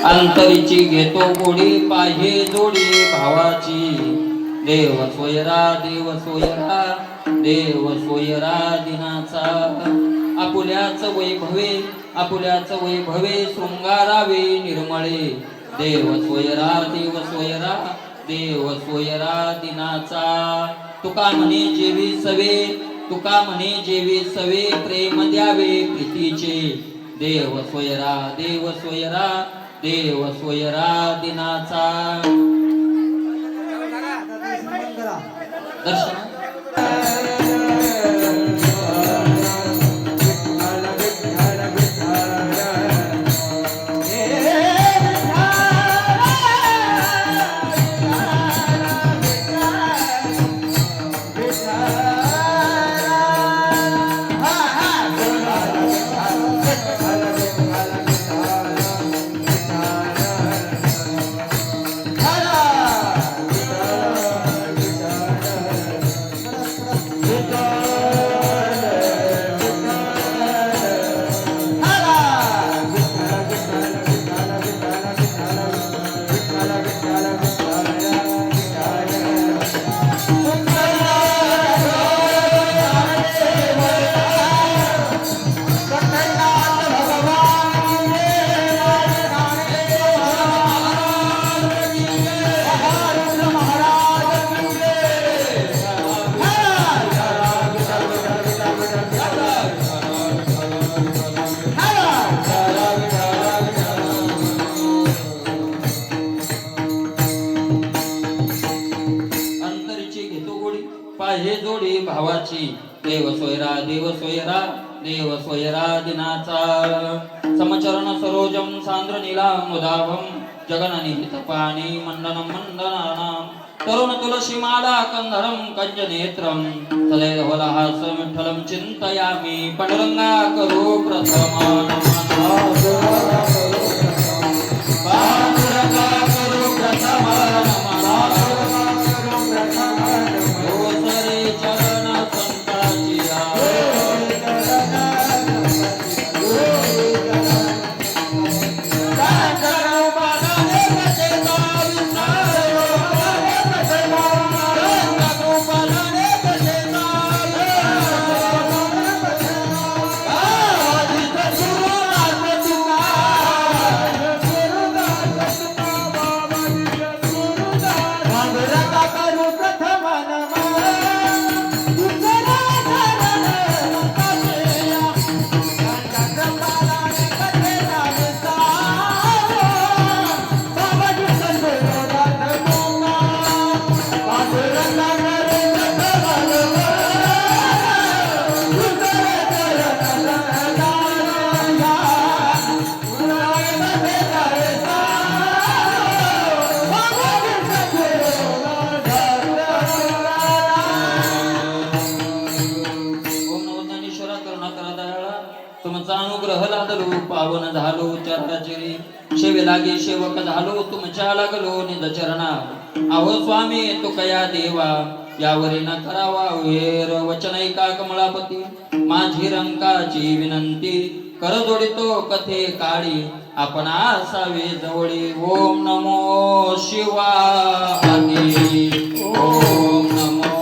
अंतरीची घेतो गोडी पाहे जोडी भावाची देव सोयरा देव सोयरा देव सोयरा दिनाचा आपुल्याच वैभवे आपुल्याच वैभवे शृंगारावे निर्मळे देव सोयरा देव सोयरा देव सोयरा दिनाचा तुका म्हणे जेवी सवे तुका म्हणे जेवी सवे प्रेम द्यावे प्रीतीचे देव सोयरा देव सोयरा देव सोयरा दिनाचा दर्शन पाहे जोडी भावाची देव सोयरा देव सोयरा देव सोयरा दिनाचा समचरण सरोजम सांद्र नीला मुदाभम जगननिहित पाणी मंडनम मंडनानाम तरुण तुलसी माला कंधरम कंज नेत्रम सदैव लहास विठ्ठलम चिंतयामि पांडुरंगा करो प्रथम तुमचा अनुग्रह लादलो पावन झालो चराचरी शेवे लागे सेवक झालो तुमच्या लागलो निज चरणा अहो स्वामी तो कया देवा यावरी न करावा वेर वचनैका कमलापती माझी रंकाची विनंती कर जोडितो कथे काळी आपण असावे जवळी ओम नमो शिवाय ओम नमो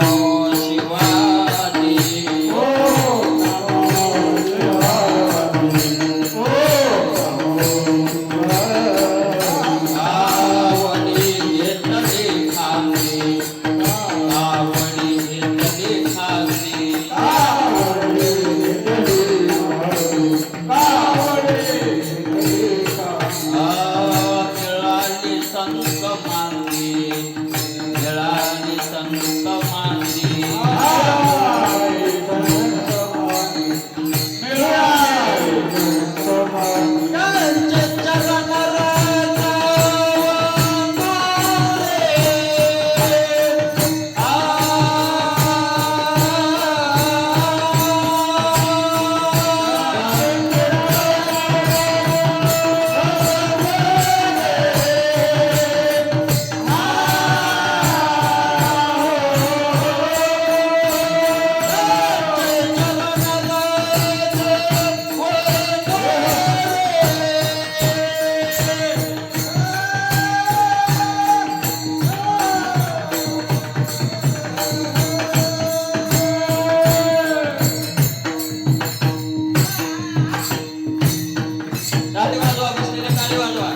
जोराने टाळी वाजवा.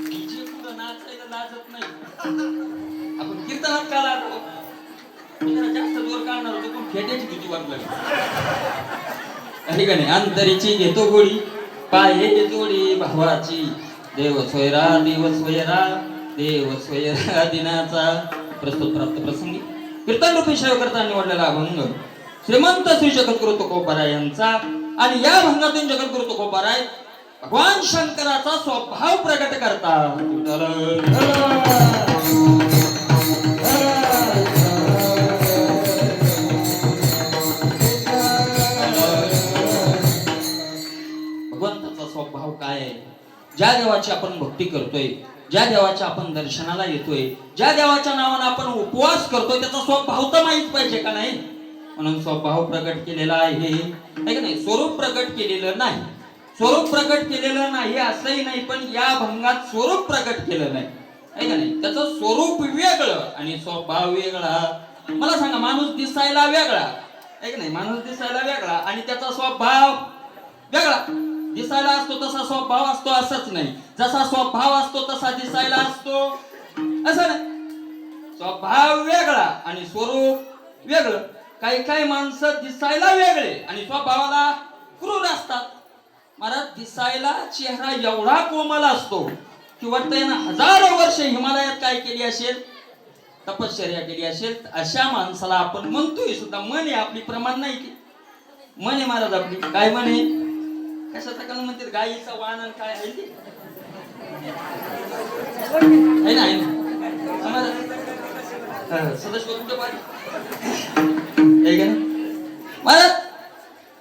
डीजे पुढं नाचायला लाजत नाही. आपण कीर्तनात का लाजतो? मी जरा जास्त जोर काढणार होतो पण खेट्याची भीती वाटली. काही का नाही. अंतरीची घेतो गोडी पाये जोडी भावाची देव सोयरा देव सोयरा दिनाचा प्रस्तुत प्राप्त प्रसंगी कीर्तन रूपी सेवकर्ता निवडलेला अभंग श्रीमंत श्री जगद्गुरु तुकोबाराय यांचा. आणि या भंगातून जगद्गुरु तुकोबाराय भगवान शंकराचा स्वभाव प्रकट करतात. भगवंताचा स्वभाव काय आहे? ज्या देवाची आपण भक्ती करतोय, ज्या देवाच्या आपण दर्शनाला येतोय, ज्या देवाच्या नावाने आपण उपवास करतोय, त्याचा स्वभाव तर माहित पाहिजे का नाही? म्हणून स्वभाव प्रकट केलेला आहे का नाही? स्वरूप प्रकट केलेलं नाही. स्वरूप प्रकट केलेलं नाही असंही नाही, पण या भंगात स्वरूप प्रकट केलं नाही आहे का नाही? त्याचं स्वरूप वेगळं आणि स्वभाव वेगळा. मला सांगा, माणूस दिसायला वेगळा आहे का नाही? माणूस दिसायला वेगळा आणि त्याचा स्वभाव वेगळा. दिसायला असतो तसा स्वभाव असतो असंच नाही. जसा स्वभाव असतो तसा दिसायला असतो असं नाही. स्वभाव वेगळा आणि स्वरूप वेगळं. काही काही माणसं दिसायला वेगळे आणि स्वभावाला क्रूर असतात. महाराज, दिसायला चेहरा एवढा कोमल असतो की वाटतंय ना हजारो वर्ष हिमालयात काय केली असेल, तपश्चर्या केली असेल. अशा माणसाला आपण म्हणतोय सुद्धा. मन आहे आपली, प्रमाण नाही की मन आहे महाराज आपली. काय मन आहे? कशाचं कारण म्हणते? गाईचं वाहन काय आहे ते आहे ना सदस्य कुठे पाहिजे महाराज.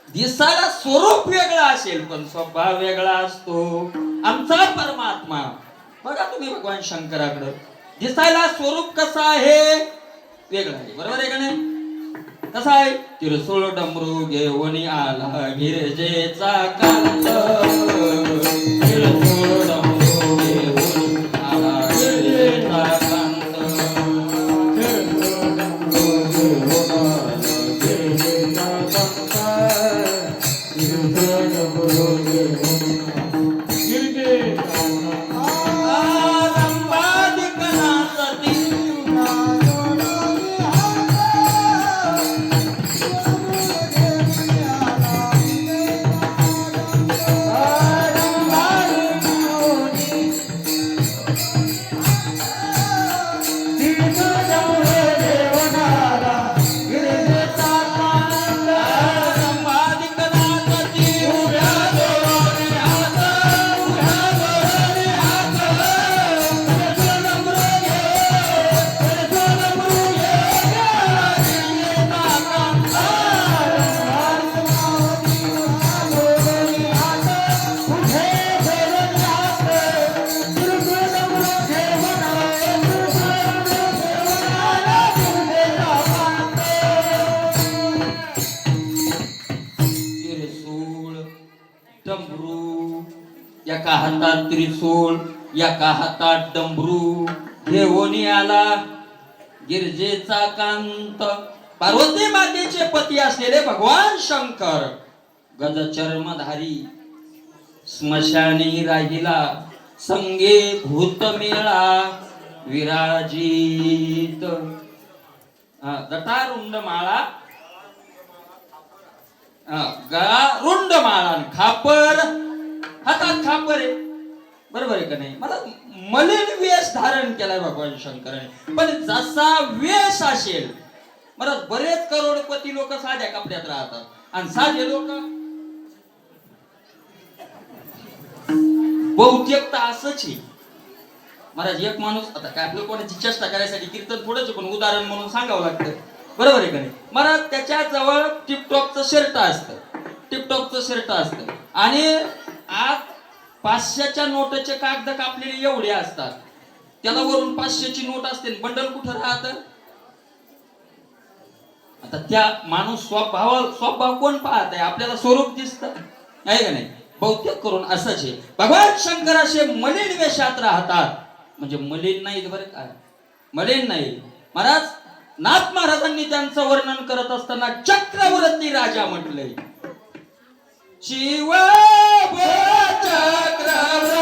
दिसायला स्वरूप वेगळं असेल पण स्वभाव वेगळा असतो. आमचा परमात्मा बघा तुम्ही भगवान शंकराकडे दिसायला स्वरूप कसं आहे? वेगळं आहे. बरोबर आहे का नाही? कसं आहे? तिरसोळ डमरू घेऊन आला गिरजेचा कांत. तिरसोळ डमरू घेऊन आला गिरजेचा कांत. हातात त्रिशूळ, एका हातात डमरू घेऊन आला गिरजेचा कांत. पार्वती मातेचे पती असलेले भगवान शंकर गजचर्मधारी स्मशानी राहिला संगे भूत मेळा विराजित. जटारुंड माळा, गळा रुंड माळा, खापर हातात खापर आहे. बरोबर आहे का नाही? मला मलिन वेश धारण केलाय भगवान शंकराने. पण जसा वेश असेल, मला बरेच करोडपती लोक साध्या कपड्यात राहतात आणि साधे लोक बहुतेक तर असंच आहे. महाराज एक माणूस, आता काय आपलं कोणाची चेष्टा करायसाठी कीर्तन थोडंच, पण उदाहरण म्हणून सांगावं लागतं. बरोबर आहे का नाही? महाराज त्याच्या जवळ टिपटॉपचं शर्ट असतं, टिपटॉपचं शर्ट असतं आणि आज 500च्या नोटचे कागद कापलेले एवढे असतात. त्याला वरून 500ची नोट असते, बंडल कुठं राहत? आता त्या माणूस स्वभाव कोण पाहत आहे? आपल्याला स्वरूप दिसत आहे का नाही? बहुतेक करून असंच आहे. भगवान शंकर असे मलिन वेशात राहतात, म्हणजे मलिन नाहीत बरं का, मलिन नाही. महाराज नाथ महाराजांनी त्यांचं वर्णन करत असताना चक्रवर्ती राजा म्हटलंय. शिव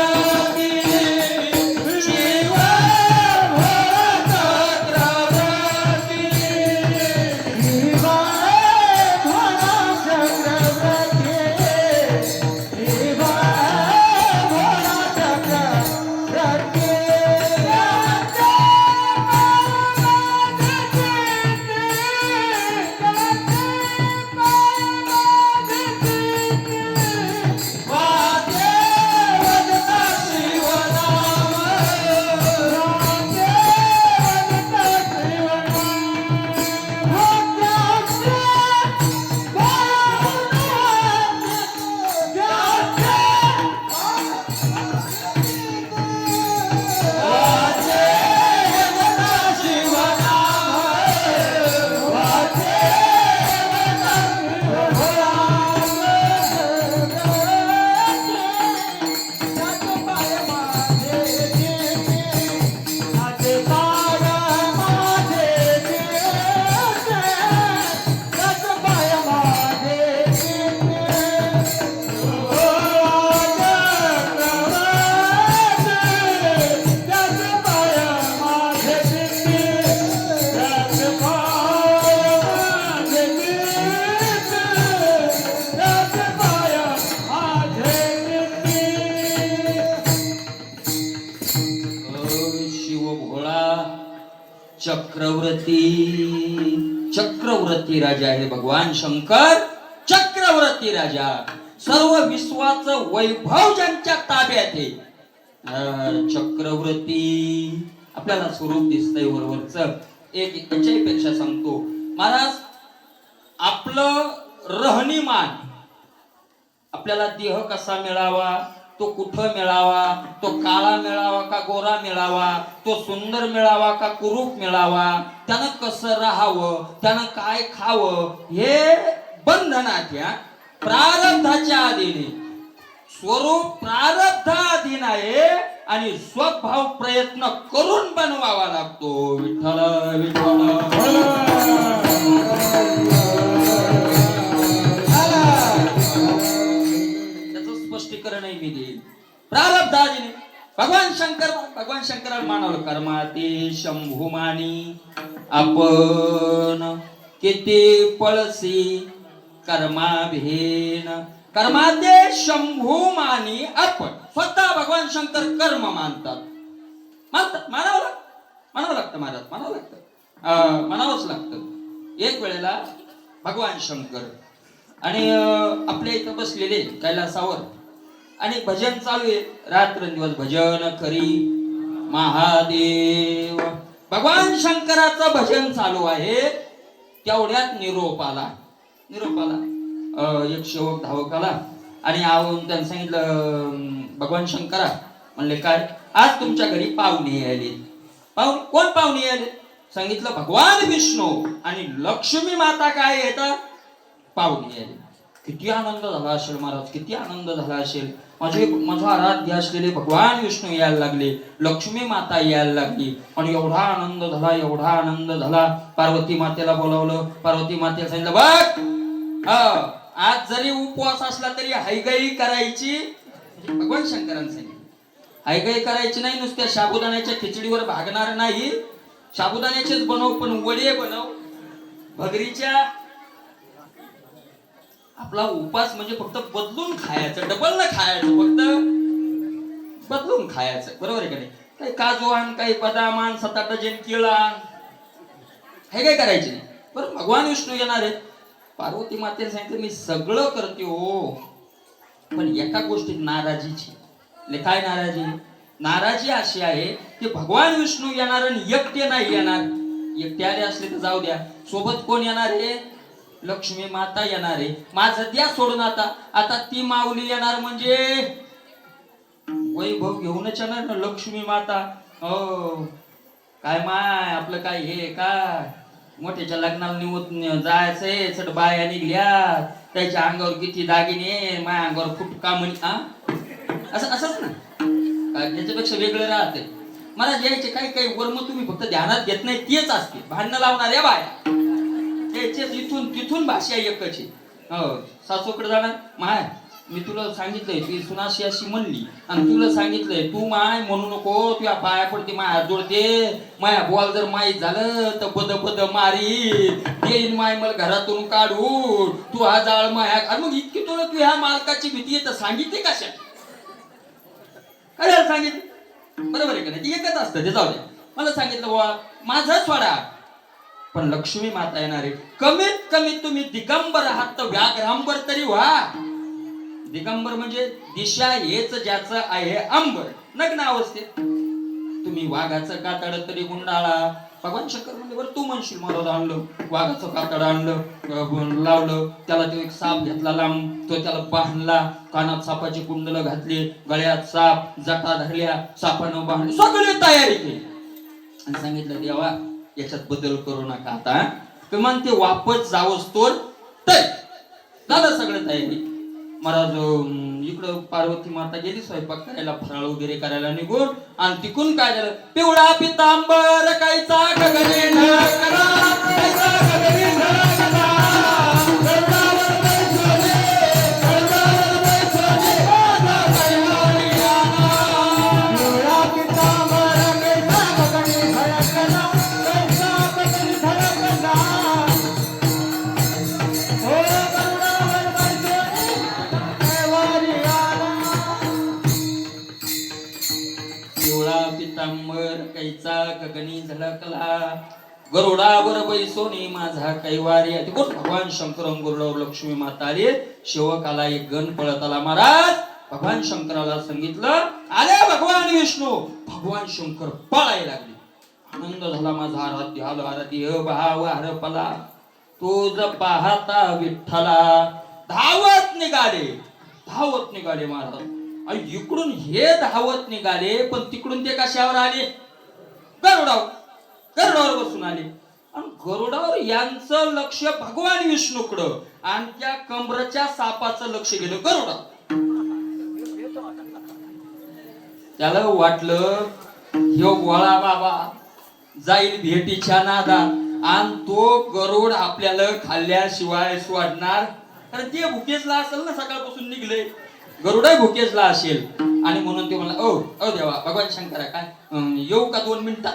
चक्रवर्ती, शिव चक्रवर्ती, चक्रवर्ती राजा आहे भगवान शंकर. चक्रवर्ती राजा, सर्व विश्वाचं वैभव ज्यांच्या ताब्यात आहे. चक्रवर्ती आपल्याला स्वरूप दिसतंय वरवरच. एक याच्याही पेक्षा सांगतो महाराज, आपलं राहणीमान, आपल्याला देह कसा मिळावा, तो कुठं मिळावा, तो काळा मिळावा का गोरा मिळावा, तो सुंदर मिळावा का कुरूप मिळावा, त्यानं कसं राहावं, त्यानं काय खावं, हे बंधनाच्या प्रारब्धाच्या अधीन. स्वरूप प्रारब्धाधीन आहे आणि स्वभाव प्रयत्न करून बनवावा लागतो. विठ्ठल विठ्ठल स्पष्टीकरण मी देईल. प्रारब्धाधीन भगवान शंकराला मानवलं. कर्माते शंभुमानी आपण किती पळसी कर्माभेन. कर्माते शंभुमानी आपण, स्वतः भगवान शंकर कर्म मानतात. मानावं लागतं महाराज, म्हणावंच लागतं. एक वेळेला भगवान शंकर आणि आपल्या इथं बसलेले कैलासावर आणि भजन चालू आहे. रात्रंदिवस भजन करी महादेव. भगवान शंकराचं भजन चालू आहे. तेवढ्यात निरोप आला. एक सेवक धावक आला आणि आवून त्यांनी सांगितलं, भगवान शंकरा म्हणले काय, आज तुमच्या घरी पाहुणे आले. कोण पाहुणे आले? सांगितलं भगवान विष्णू आणि लक्ष्मी माता काय येतात पाहुणे आले. किती आनंद झाला असेल महाराज, किती आनंद झाला असेल. माझा आराध्य असलेले भगवान विष्णू यायला लागले, लक्ष्मी माता यायला लागली आणि एवढा आनंद झाला, एवढा आनंद झाला. पार्वती मातेला बोलावलं. पार्वती मातेला सांगितलं, बघ आज जरी उपवास असला तरी हायगाई करायची. भगवान शंकरांनी सांगितलं हायगाई करायची नाही, नुसत्या साबुदाण्याच्या खिचडीवर भागणार नाही, साबुदाण्याचेच बनव पण वडे बनव भगरीच्या. आपला उपास म्हणजे फक्त बदलून खायचं, डबल न खायचं, फक्त बदलून खायचं. बरोबर आहे का नाही? काही काजू आण, काही बदाम आण, 7-8 डझन केळं आण, हे काय करायचे नाही. बरं भगवान विष्णू येणार आहेत. पार्वती मातेने सांगितलं मी सगळं करते हो, पण एका गोष्टीत नाराजीची. काय नाराजी? नाराजी अशी आहे की भगवान विष्णू येणार आणि एकटे नाही येणार. एकटे आले असले तर जाऊ द्या, सोबत कोण येणार आहे? लक्ष्मी माता येणार आहे. माझं द्या सोडून. आता ती माऊली येणार म्हणजे वैभव घेऊनच येणार ना लक्ष्मी माता. हो काय माय आपलं काय हे काय मोठ्याच्या लग्नाला निवत जायचंय, चट बाया निघल्या, त्याच्या अंगावर किती दागिने, माझ्या अंगावर फुटका म्हणे. असंच ना, याच्यापेक्षा वेगळं राहते. मला द्यायचे काही काही वर्म तुम्ही फक्त ध्यानात घेत नाही, तेच असते भांडणं लावणाऱ्या बाया. इथून तिथून भाषा एकच आहे. हो सासूकडे जाणार, माय मी तुला सांगितलंय ती सुनाशी अशी म्हणली आणि तुला सांगितलंय तू माय म्हणू नको, तुझ्या पाया पडते, माया जोडते, माया बोल जर माहीत झालं तर बद बद मारी येईन माय मला घरातून काढून, तू हा जाळ माया. मग इतकी तुला तू ह्या मालकाची भीती आहे तर सांगितली कशा? काय सांगितलं? बरोबर आहे का नाही? ती एकच असतं, ते जाऊ द्या. मला सांगितलं बाबा माझं सोडा, पण लक्ष्मी माता येणार आहे. कमीत कमी तुम्ही दिगंबर आहात तर व्याघ्रांबर तरी व्हा. दिगंबर म्हणजे दिशा हेच ज्याचं आहे अंबर, नग्न अवस्थेत. तुम्ही वाघाचं कातड तरी गुंडाळा. भगवान शंकर म्हणजे बरं तू म्हणशील मला आणलं वाघाचं कातड आणलं लावलं, त्याला तो एक साप घेतला लांब, तो त्याला बांधला, कानात सापाची कुंडलं घातली, गळ्यात साप, जटा धरल्या, सापानं बांधली, सगळी तयारी केली आणि सांगितलं देवा याच्यात बदल करू नका. आता किमान ते वापस जावंच तोर झालं सगळं तयारी. महाराज इकडं पार्वती माता गेली स्वयंपाक करायला, फराळ वगैरे करायला निघून, आणि तिकून काय झालं? पिवळा पितांबर कायचा गगने ढळकला, कायचा गगने ढळकला, गगनी झलकला, गरुडावर बैसोनी माझा कैवारी. भगवान शंकर गरुडावर लक्ष्मी माता आली, सेवकाला एक गण पळत आला. महाराज भगवान शंकराला सांगितलं आले भगवान विष्णू. भगवान शंकर पळायला लागले. आनंद झाला माझा आराध्य आलो, आराध्य भाव हरपला तुझ पाहता विठ्ठला. धावत निघाले महाराज. इकडून हे धावत निघाले, पण तिकडून ते कशावर आले? गरुडावर बसून आले. आणि गरुडावर यांचं लक्ष भगवान विष्णूकडं आणि त्या कमरच्या सापाचं लक्ष गेलं गरुडावर. त्याला वाटलं ह्यो गोळा बाबा जाईल भेटीच्या नादात आणि तो गरुड आपल्याला खाल्ल्याशिवाय सोडणार. कारण ते भुकेजला असेल ना, सकाळपासून निघले, गरुडही भुकेजला असेल. आणि म्हणून ते म्हणला ओ देवा भगवान शंकरा काय येऊ का 2 मिनिटात?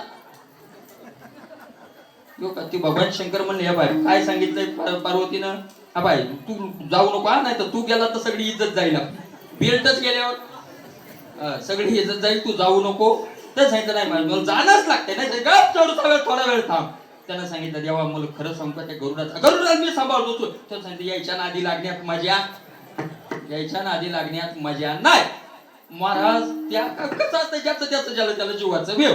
येऊ का? ते भगवान शंकर म्हणले हे बाय काय सांगितलंय पार्वतीनं, हा बाय तू जाऊ नको, नाही तर तू गेला तर सगळी इज्जत जाईल. बेल्टच गेल्यावर सगळी इज्जत जाईल, तू जाऊ नको. तर सांगितलं नाही मला जाणंच लागते, नाही थोडा वेळ थांब. त्यानं सांगितलं देवा मला खरं सांगतो त्या गरुडाला मी सांभाळतो. तर सांगितलं यायच्या नादी लागण्यात मजा नाही. महाराज त्या कसं असतं ज्याचं त्याला जीवाचं वेव,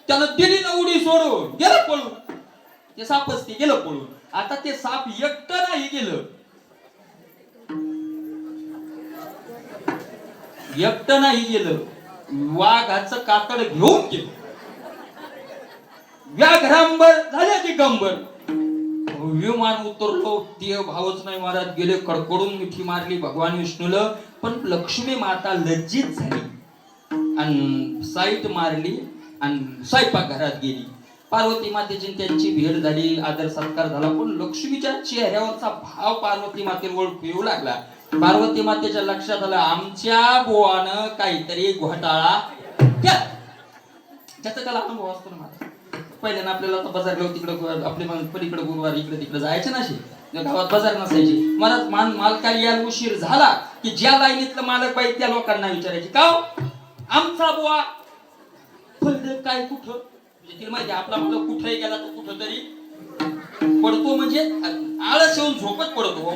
त्यानं दिली ना उडी सोडून गेलं पळून. ते सापच ते गेलं पळून. आता ते साप एकटं नाही गेलं, वाघाचं कातड घेऊन गेलं. व्याघ्रांबर झाले दिगंबर. विमान उतरलो, ते भावच नाही महाराज गेले, कडकडून मिठी मारली भगवान विष्णूला. पण लक्ष्मी माता लज्जित झाली आणि साईट मारली आणि स्वयंपाक घरात गेली. पार्वती मातेची त्यांची भेट झाली, आदर सत्कार झाला, पण लक्ष्मीच्या चेहऱ्यावरचा भाव पार्वती मातेला ओळखू येऊ लागला. पार्वती मातेच्या लक्षात आलं आमच्या बुवानं काहीतरी घोटाळा केला. ज्याचा त्याला अनुभव असतो ना माझा. पहिल्यानं आपल्याला आता बाजार गाव तिकडं आपले पलीकडे गुरुवार इकडे तिकडे जायचे नसे, गावात बाजार नसायची. मला मालकाला यायला उशीर झाला की ज्या लाईनीतलं मालक बाई त्या लोकांना विचारायचे, का आमचा बुवा पडलं काय कुठं, म्हणजे तिला माहिती आपला मुलं कुठेही गेला तर कुठं तरी पडतो, म्हणजे आळस येऊन झोपत पडतो,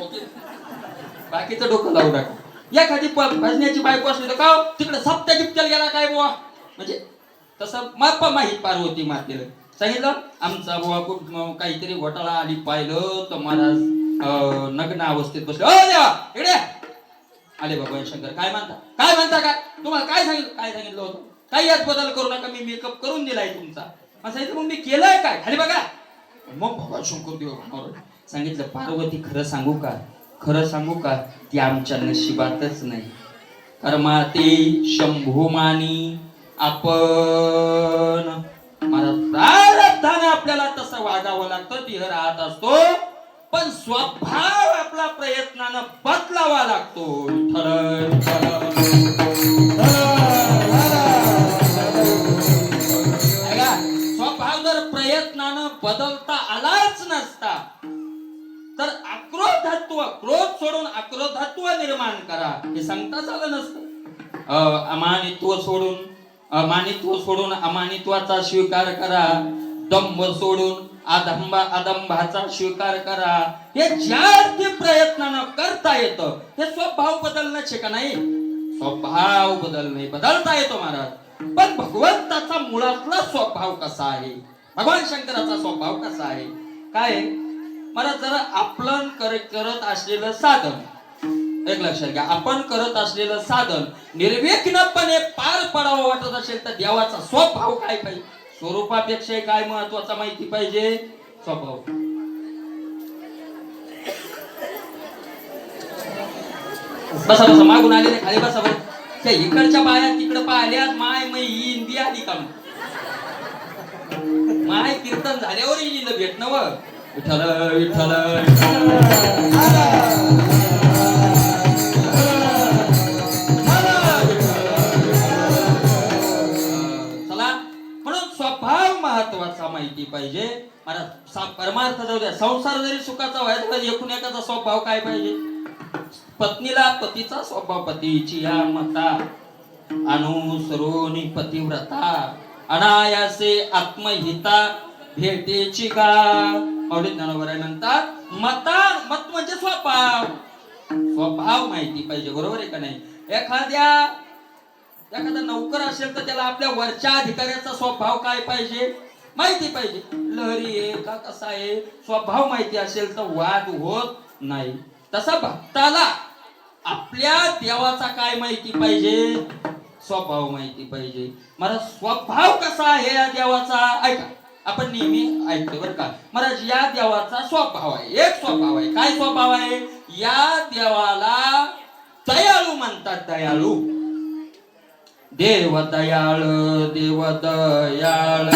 बाकीचं डोकं लावू नका. एखादी भजण्याची बायको असली तर का तिकडे सप्त्या गिप्त्याला गेला काय बुवा, म्हणजे तसं मापा माहीत पार्वती मातेला. सांगितलं आमचा बुवा काहीतरी घोटाळा आली, पाहिलं तर महाराज नग्न अवस्थेत बसले. इकडे आले भगवान शंकर. काय म्हणता काय तुम्हाला काय सांगितलं होतं, काही यात बदल करू नका, मी मेकअप करून दिलाय तुमचा. सांगितलं मग मी केलंय काय, खाली बघा. मग भगवान शंकर देव सांगितलं पार्वती खरं सांगू का ती आमच्या नशिबातच नाही. कर्माते शंभूमानी आपण प्रारब्धाने आपल्याला तसं वागावं लागतं, तिथं राहत असतो, पण स्वभाव आपला प्रयत्नानं बदलावा लागतो. स्वभाव जर प्रयत्नानं बदलता आलाच नसता तर क्रोध सोडून अक्रोधत्व निर्माण करा हे सांगताच आलं नसतं. अमानित्व सोडून अमानित्वाचा स्वीकार करा, दंभ सोडून अदंभाचा स्वीकार करा. हे ज्या अर्थी प्रयत्नानं करता येतं हे स्वभाव बदलण्याचे का नाही, स्वभाव बदलता येतो महाराज. पण भगवंताचा मुळातला स्वभाव कसा आहे, भगवान शंकराचा स्वभाव कसा आहे, काय महाराज. जरा आपण करत असलेलं साधन एक लक्षात घ्या, आपण करत असलेलं साधन निर्विघ्नपणे पार पडावं वाटत असेल तर देवाचा स्वभाव काय पाहिजे, स्वरूपापेक्षा काय महत्वाचा माहिती पाहिजे, स्वभाव. बसा मागून आलेले खाली बसा बरं. त्या इकडच्या बाया तिकडे पाहिल्या, माय येईन बी आली का माय कीर्तन झाल्यावर येईल भेटणं व विठ्ठल विठ्ठल. चला म्हणून स्वभाव महत्वाचा माहिती पाहिजे. मला परमार्थ जाऊ द्या, संसार जरी सुखाचा व्हायचा तर एकूण एकाचा स्वभाव काय पाहिजे. पत्नीला पतीचा स्वभाव, पतीची या मता अनुसरून पतिव्रता, अनायासे आत्महिता भेटेची का. माऊली ज्ञानोबराय म्हणतात मत म्हणजे स्वभाव माहिती पाहिजे, बरोबर आहे का नाही. एखादा नौकर असेल तर त्याला आपल्या वरच्या अधिकाऱ्याचा स्वभाव काय पाहिजे माहिती पाहिजे, लहरी आहे का कसा आहे, स्वभाव माहिती असेल तर वाद होत नाही. तसा भक्ताला आपल्या देवाचा काय माहिती पाहिजे, स्वभाव माहिती पाहिजे. मला स्वभाव कसा आहे या देवाचा ऐका, आपण नेहमी ऐकतो बरं का महाराज. या देवाचा स्वभाव आहे, एक स्वभाव आहे. काय स्वभाव आहे, या देवाला दयाळू म्हणतात. दयाळू, देव दयाळ, देव दयाळ,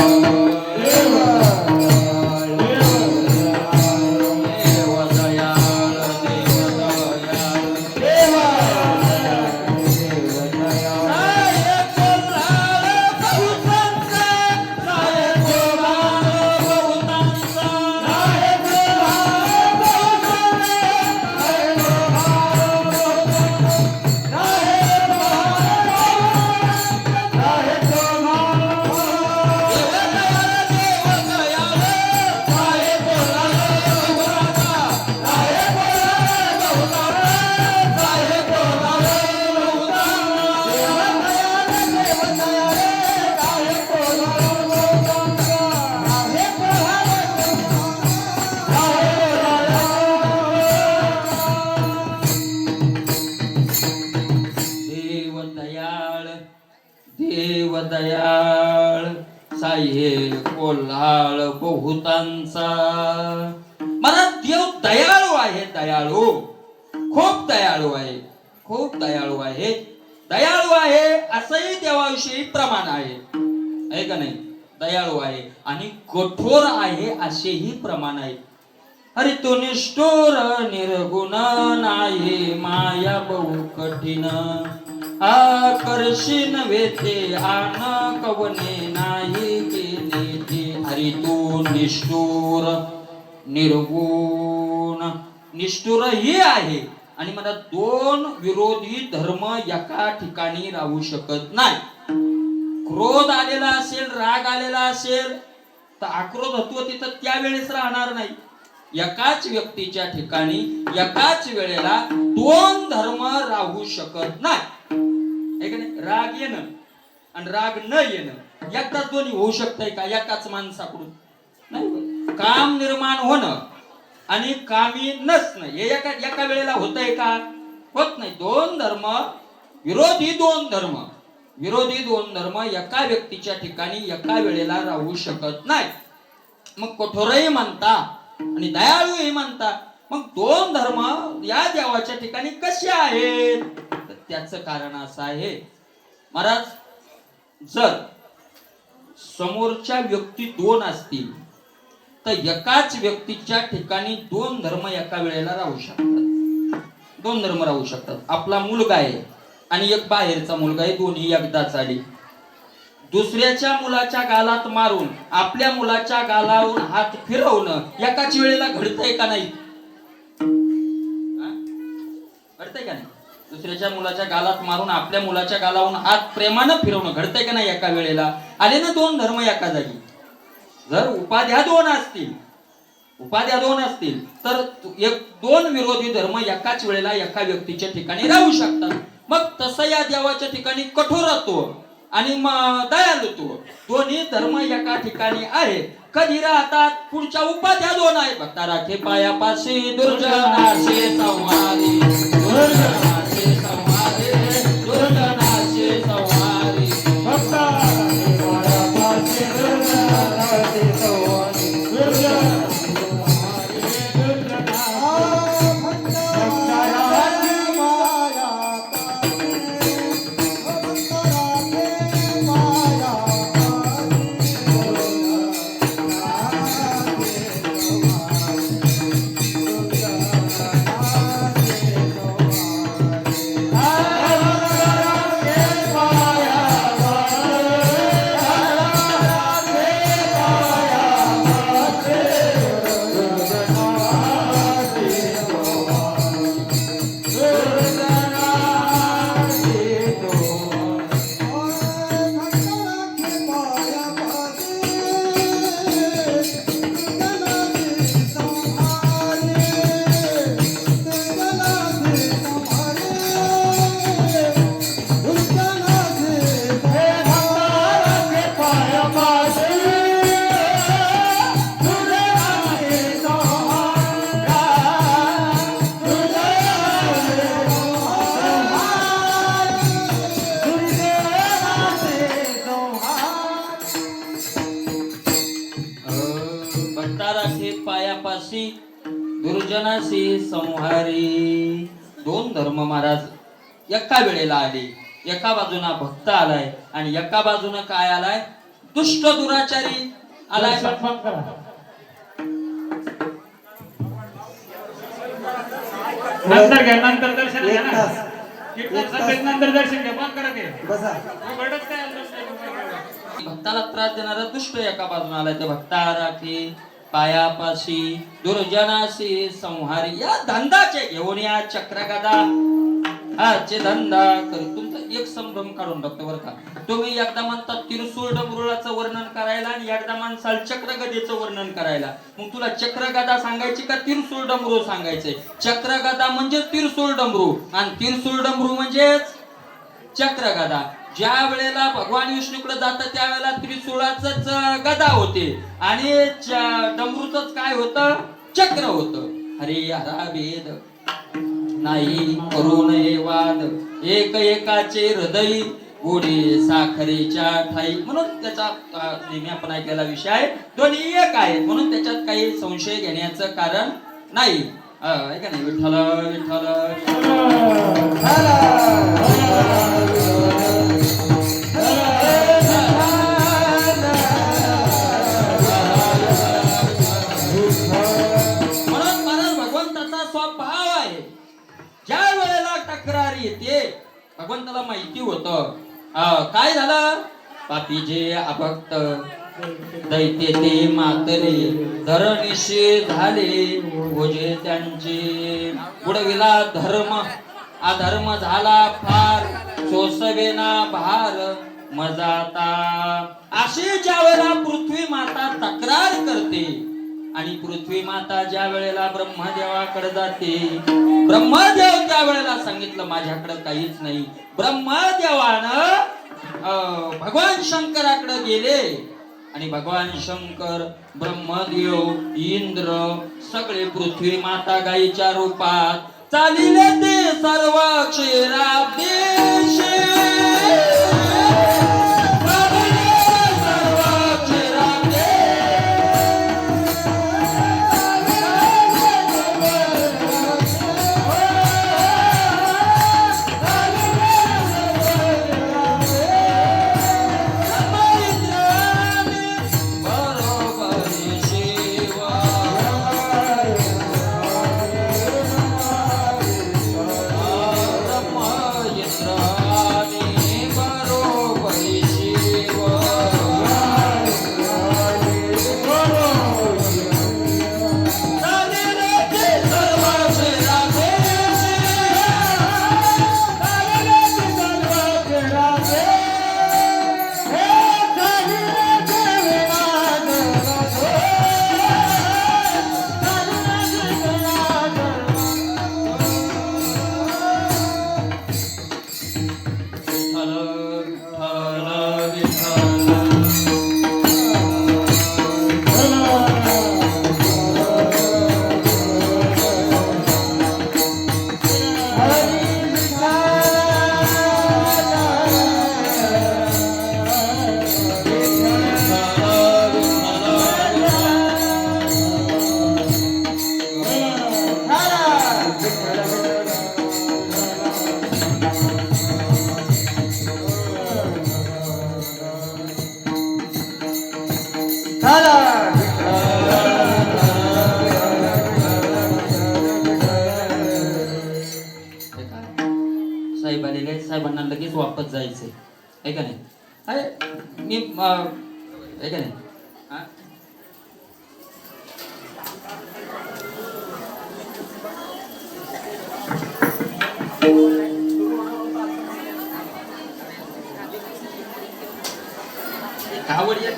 दयाळ साये कोल्हाळ बहुतांचा, मला देव दयाळू आहे, दयाळू, खूप दयाळू आहे, खूप दयाळू आहे. दयाळू आहे असंही देवाविषयी प्रमाण आहे का नाही? दयाळू आहे आणि कठोर आहे असेही प्रमाण आहे. अरे तो निष्ठुर निर्गुण नाही, माया बहु कठीण, आकर्षीन वेते आन कवने नाही गेले ते. अरे तो निष्ठुर निर्गुण, निष्ठुर ही आहे आणि मला दोन विरोधी धर्म एका ठिकाणी राहू शकत नाही. क्रोध आलेला असेल, राग आलेला असेल तर आक्रोध होतो तिथं त्यावेळेस राहणार नाही. एकाच व्यक्तीच्या ठिकाणी एकाच वेळेला दोन धर्म राहू शकत नाही. राग येणं आणि राग न येणं एकदाच दोन्ही होऊ शकतंय का एकाच माणसाकडून? नाही. काम निर्माण होणं आणि कामी नसणं हे एका वेळेला होतंय का? होत नाही. दोन धर्म, विरोधी दोन धर्म, विरोधी दोन धर्म एका व्यक्तीच्या ठिकाणी एका वेळेला राहू शकत नाही. मग कठोरही म्हणता आणि दयाळूही म्हणता. मग दोन धर्म या देवाच्या ठिकाणी कसे आहेत? तर त्याचं कारण असं आहे महाराज, जर समोरच्या व्यक्ती दोन असतील तर एकाच व्यक्तीच्या ठिकाणी दोन धर्म एका वेळेला राहू शकतात. दोन धर्म राहू शकतात. आपला मुलगा आहे आणि एक बाहेरचा मुलगा आहे, दोन्ही एकदाच आली. दुसऱ्याच्या मुलाच्या गालात मारून आपल्या मुलाच्या गालावरून हात फिरवणं एकाच वेळेला घडतंय का नाही? घडतंय का नाही? दुसऱ्याच्या मुलाच्या गालात मारून आपल्या मुलाच्या गालावरून हात प्रेमानं फिरवणं घडतंय का नाही एका वेळेला? आले ना दोन धर्म एका जागी. जर उपाध्या दोन असतील, उपाध्या दोन असतील तर एक दोन विरोधी धर्म एकाच वेळेला एका व्यक्तीच्या ठिकाणी राहू शकतात. मग तसं या देवाच्या ठिकाणी कठोरत्व आणि दयालुत्व दोन्ही धर्म एका ठिकाणी आहे. कधी राहतात? पुढच्या उपाध्या दोन आहे. भक्ता राखे पायापाशी दुर्जनाचे संहारी, दुर्जनाचे संहारी, दुर्जनाचे संहारी. भक्ता राखे पायापाशी दुर्जनाचे संहारी, दुर्जनाचे संहारी, दुर्जनाशी संहारी. दोन धर्म महाराज एका वेळेला आले. एका बाजूना भक्त आलाय आणि एका बाजूना काय आलाय? दुष्ट दुराचारी आलाय. नंतर घ्या, नंतर दर्शन घ्या ना. नंतर दर्शन घ्या. बंद करा ते. भक्ताला त्रास देणारा दुष्ट एका बाजूला आलाय. त्या भक्ता राखे पायापाशी दुर्जनाशी संहारी. या धंदाचे घेऊन या चक्रगदा हाचे धंदा कर. तुमचा एक संभ्रम काढून टाकतो बरं का. तुम्ही एकदा म्हणतात तिरसूळ डमरुळाचं वर्णन करायला आणि एकदा म्हणसाल चक्रगदेचं वर्णन करायला. मग तुला चक्रगदा सांगायची का तिरसूळ डमरू सांगायचंय? चक्रगदा म्हणजे तिरसूळ डमरू आणि तिरसूळ डमरू म्हणजेच चक्रगदा. ज्या वेळेला भगवान विष्णूकडे जातात त्यावेळेला त्रिशूळाचंच गदा होते आणि डमरूचंच काय होतं? चक्र होतं. हरे हरा भेद नाही करू नये वाद, एक एकाचे हृदय गोडी साखरेच्या ठाई म्हणून त्याचा नेहमी आपण ऐकलेला विषय आहे. दोन्ही एक आहेत म्हणून त्याच्यात काही संशय घेण्याचं कारण नाही. आहे का नाही? विठ्ठल विठ्ठल म्हणून महाराज भगवंताचा स्वभाव आहे. ज्या वेळेला तक्रार येते भगवंताला माहिती होतं काय झालं. पापी जे अभक्त दैत्य ते मातरे धरणीशी झाले ओझे त्यांचे. बुडविला धर्म अधर्म झाला फार सोसवेना भार मजाता. अशी ज्या वेळेला पृथ्वी माता तक्रार करते आणि पृथ्वी माता ज्या वेळेला ब्रह्मदेवाकडे जाते ब्रह्मदेव त्या वेळेला सांगितलं माझ्याकडे काहीच नाही. ब्रह्मदेवानं भगवान शंकराकडे गेले आणि भगवान शंकर ब्रह्मदेव इंद्र सगळे पृथ्वी माता गायीच्या रूपात चालिले ते सर्व क्षीराब्देशे. साहेब आलेले साहेबांना लगेच वापस जायचंय. आहे का नाही? अरे मी आहे का नाही? आवड येत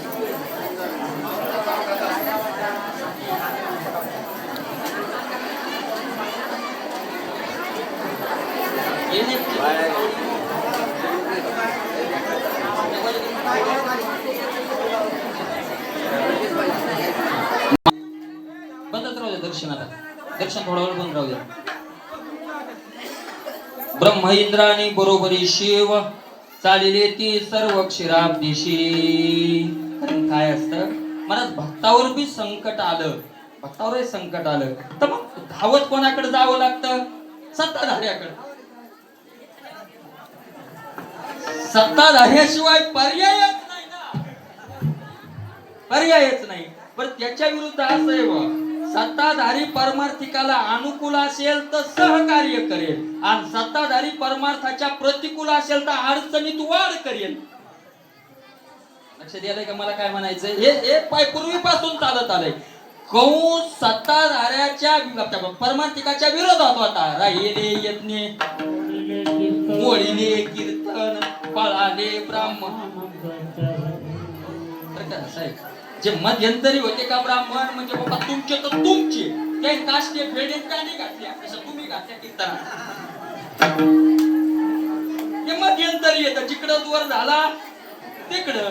बंदच राहू द्या दर्शनाला. दर्शन थोडा वेळ बंद राहू द्या. ब्रह्म इंद्राणी बरोबरी शिव चालिले ती सर्व क्षीराब्देशी. काय असतं महाराज भक्तावर बी संकट आलं भक्तावरही संकट आलं तर मग धावत कोणाकडे जावं लागतं? सत्ताधाऱ्याकडे. सत्ताधाऱ्याशिवाय पर्यायच नाही ना. पर्यायच नाही. पण त्याच्या विरुद्ध असं आहे बा सत्ताधारी परमार्थिकाला अनुकूल असेल तर सहकार्य करेल आणि सत्ताधारी परमार्थाच्या प्रतिकूल असेल तर अडचणीत वाढ करेल. लक्षात आलंय का मला काय म्हणायचंय? हे पूर्वीपासून चालत आलंय. कंस सत्ताधाऱ्याच्या परमार्थिकाच्या विरोधात होता. राहिले यज्ञ मोडीले कीर्तन पळाले ब्राह्मण. जे मध्यंतरी होते का ब्राह्मण म्हणजे बाबा तुमचे तर तुमचे काही काष्टे फेडेत का नाही घातल्या तसं तुम्ही घातल्या कीर्तनात. हे मध्यंतरी येतं जिकडं वर झाला तिकडं.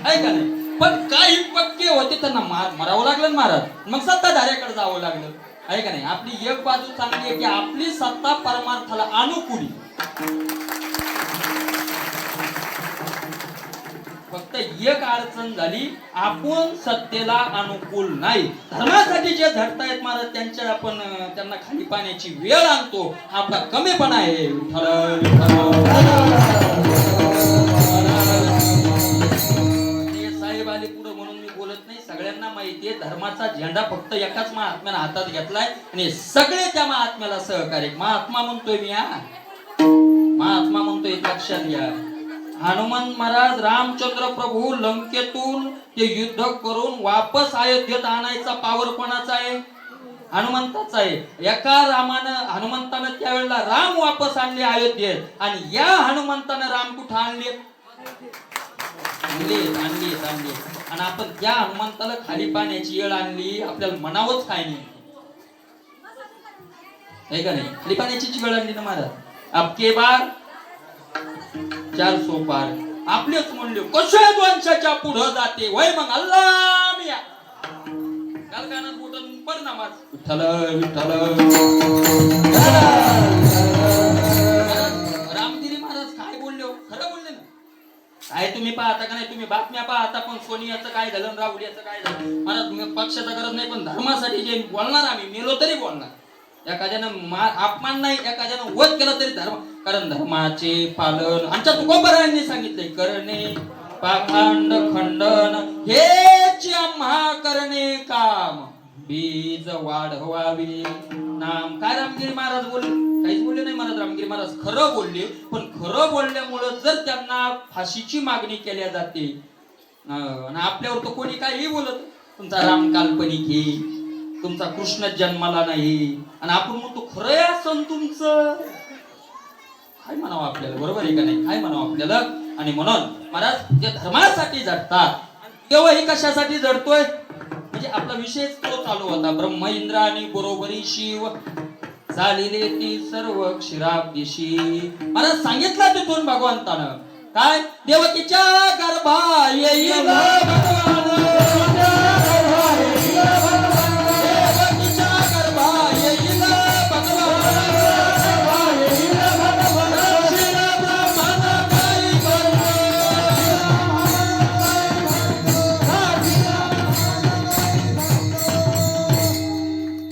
आहे का नाही? पण काही पक्के होते त्यांना मारावं लागलं महाराज. मग सत्ताधाऱ्याकडे जावं लागलं. आहे का नाही? आपली एक बाजू चांगली आहे की आपली सत्ता परमार्थाला अनुकूल. फक्त एक अडचण झाली, आपण सत्तेला अनुकूल नाही. धर्मासाठी जे झटतायत महाराज त्यांच्या आपण त्यांना खाली पाण्याची वेळ आणतो, हा आपला कमीपणा आहे. विठ्ठल साहेब आले पुढे म्हणून मी बोलत नाही. सगळ्यांना माहितीये धर्माचा झेंडा फक्त एकाच महात्म्याने हातात घेतलाय आणि सगळे त्या महात्म्याला सहकार्य. महात्मा म्हणतोय मी, हा महात्मा म्हणतोय, लक्षात घ्या. हनुमान महाराज रामचंद्र प्रभू लंकेतून ते युद्ध करून वापस अयोध्येत आणायचा पावर कोणाचा आहे? हनुमंताचा आहे. एका हनुमंतानं त्यावेळेला राम वापस आणले अयोध्येत आणि या हनुमंतानं राम कुठं आणले? आणली. आणि आपण त्या हनुमंताला खाली पाण्याची येळ आणली, आपल्याला म्हणावंच काय नाही का नाही? खाली पाण्याची वेळ आणली ना महाराज. अबके बार 400 पार. आपलेच म्हणले कशा द्वंशाच्या पुढे जाते वय मग अल्लाह मिया काल कानात बोटन पड नमाज. विठ्ठल विठ्ठल. रामगिरी महाराज काय बोलले? खरं बोलले ना. काय तुम्ही पाहता का नाही? तुम्ही बातम्या पाहता, पण सोनियाचं काय झालं, राहुल्याचं काय झालं. महाराज तुम्ही पक्षाचा गरज नाही, पण धर्मासाठी जे बोलणार आम्ही मेलो तरी बोलणार. एखाद्यानं अपमान नाही, एखाद्यानं वध केला तरी धर्म, कारण धर्माचे पालन आमच्या तुकोबरायांनी सांगितले. करणे पाखंड खंडन हेच आम्हा करणे काम, बीज वाढवावी नाम. काय रामगिरी महाराज बोलले? काहीच बोलले नाही महाराज. रामगिरी महाराज खरं बोलले, पण खरं बोलल्यामुळे जर त्यांना फाशीची मागणी केल्या जाते आणि आपल्यावर तो कोणी काही बोलत, तुमचा राम काल्पनिक आहे, तुमचा कृष्ण जन्माला नाही, आणि आपण म्हणतो खरं असं तुमचं, काय म्हणावं आपल्याला? बरोबर आहे का नाही? काय म्हणावं आपल्याला? आणि म्हणून महाराज जे धर्मासाठी झटतात, तेव्हाही कशासाठी झटतोय म्हणजे आपला विषय तो चालू होता. ब्रह्म इंद्र आणि बरोबरी शिव झालेले ती सर्व क्षीराब्दिशी. महाराज सांगितलं तिथून भगवंतानं काय? देवकीच्या गर्भा येईल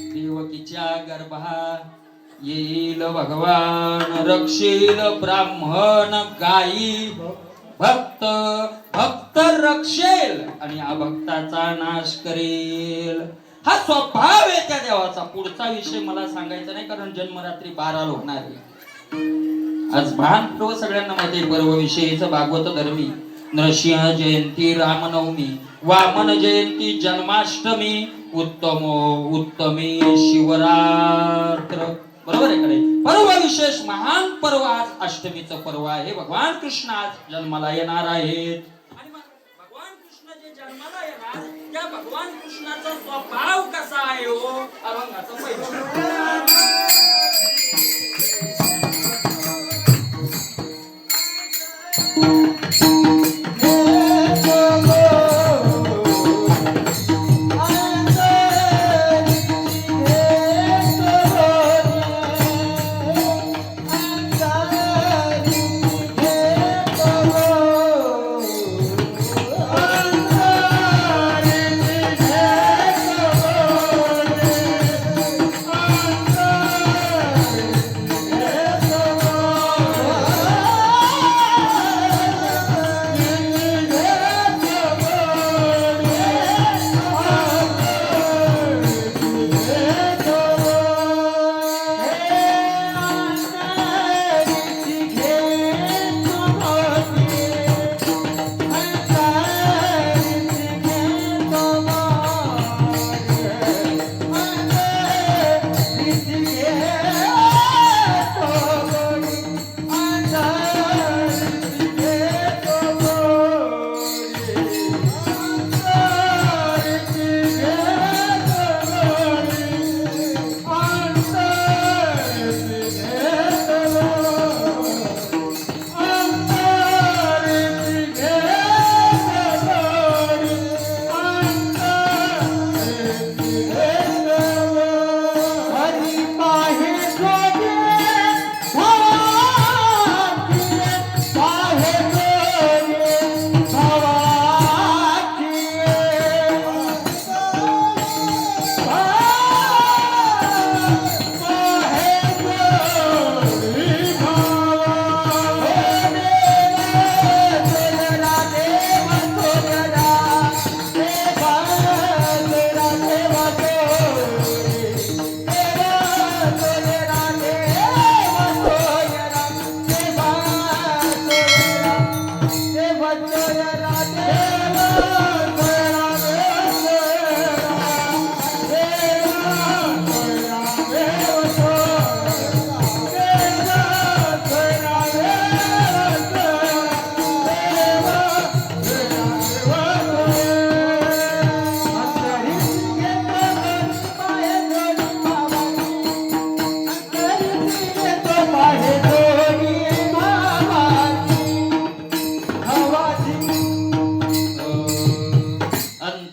भगवान, येईल भगवान, रक्षेल ब्राह्मण गायी, भक्त भक्त रक्षेल आणि अभक्ताचा नाश करेल. हा स्वभाव आहे त्या देवाचा. पुढचा विषय मला सांगायचा नाही, कारण जन्मरात्री 12 होणार आहे. आज भान पर्व सगळ्यांना माहिती आहे. पर्व विषयीचं भागवत धर्मी, नरसिंह जयंती, रामनवमी, वामन जयंती, जन्माष्टमी, उत्तमी शिवरात्र. बरोबर आहे का नाही? पर्व विशेष महान पर्व आज अष्टमीचं पर्व आहे. भगवान कृष्ण आज जन्माला येणार आहेत. आणि भगवान कृष्ण जे जन्माला येणार, त्या भगवान कृष्णाचा स्वभाव कसा आहे हो? अभंगाचं पहिलं.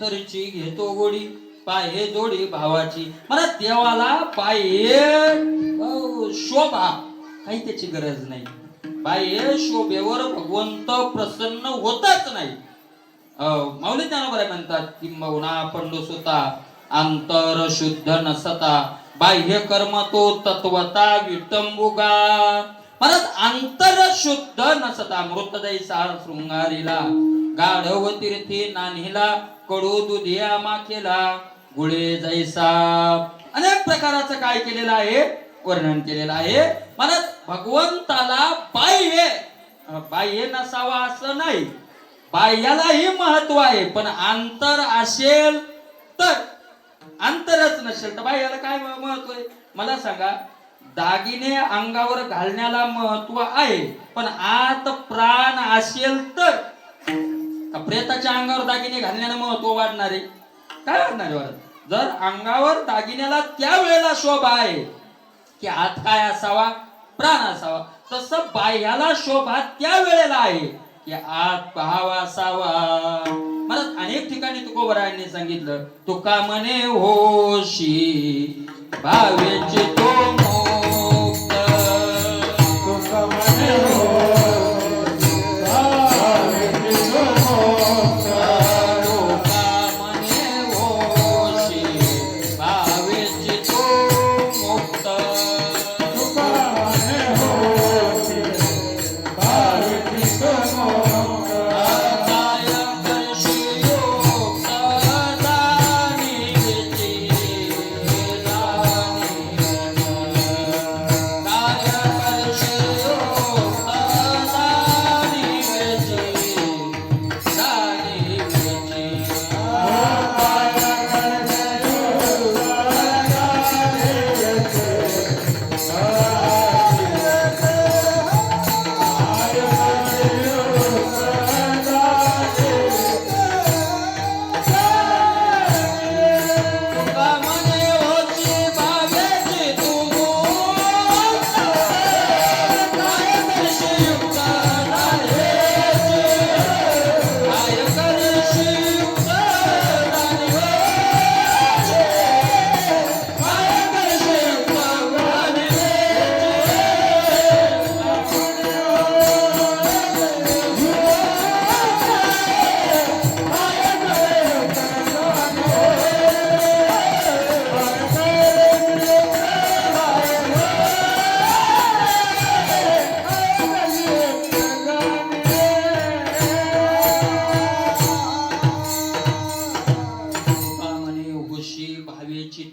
अंतरीची घेतो गोडी पाहे जोडी भावाची. मला देवाला बाह्य शोभा काही त्याची गरज नाही. बाह्य शोभेवर भगवंत प्रसन्न होतच नाही. माऊली ज्ञानोबा म्हणतात किंबहुना पंडू सुता अंतर शुद्ध नसता बाह्य कर्म तो तत्वता विटंबुगा. परत अंतर शुद्ध नसता मृतदय साळ शृंगारीला गाढव तीर्थी नान्हीला कडू दुधिया माखेला गुळे जैसा. अनेक प्रकाराचं काय केलेलं आहे वर्णन केलेलं आहे. मला भगवंताला बाह्य नसावा असं नाही. बाह्यालाही महत्व आहे पण अंतर असेल तर. अंतरच नसेल तर बाह्याला काय महत्व आहे मला सांगा. दागिने अंगावर घालण्याला महत्व आहे पण आत प्राण असेल तर. का प्रेताच्या अंगावर दागिने घालण्याला महत्व वाढणार आहे काय वाढणार आहे. जर अंगावर दागिन्याला त्या वेळेला शोभा आहे की आत काय असावा प्राण असावा तसं बाह्याला शोभा त्या वेळेला आहे की आत भाव असावा. मला अनेक ठिकाणी तुकोबरायांनी सांगितलं तुका म्हणे होशी भावेचे तो मुक्त. तुका म्हणे होशी भावेचे तो मुक्त. तुका म्हणे होशी भावेचे तो मुक्त. तुका म्हणे होशी भावेचे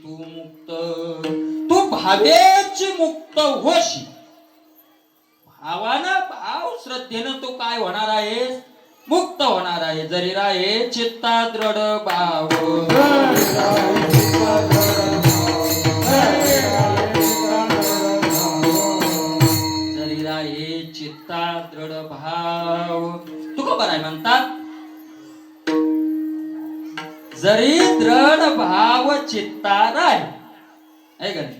तो मुक्त. भावेची मुक्त होशी. भावानं भाव श्रद्धेनं तू काय होणार आहे मुक्त होणार आहे. जरी राहे चित्ता दृढ भाव. जरी राहे चित्ता दृढ भाव. तुका बराय म्हणतात जरी दृढ भाव चित्ता राहे का नाही.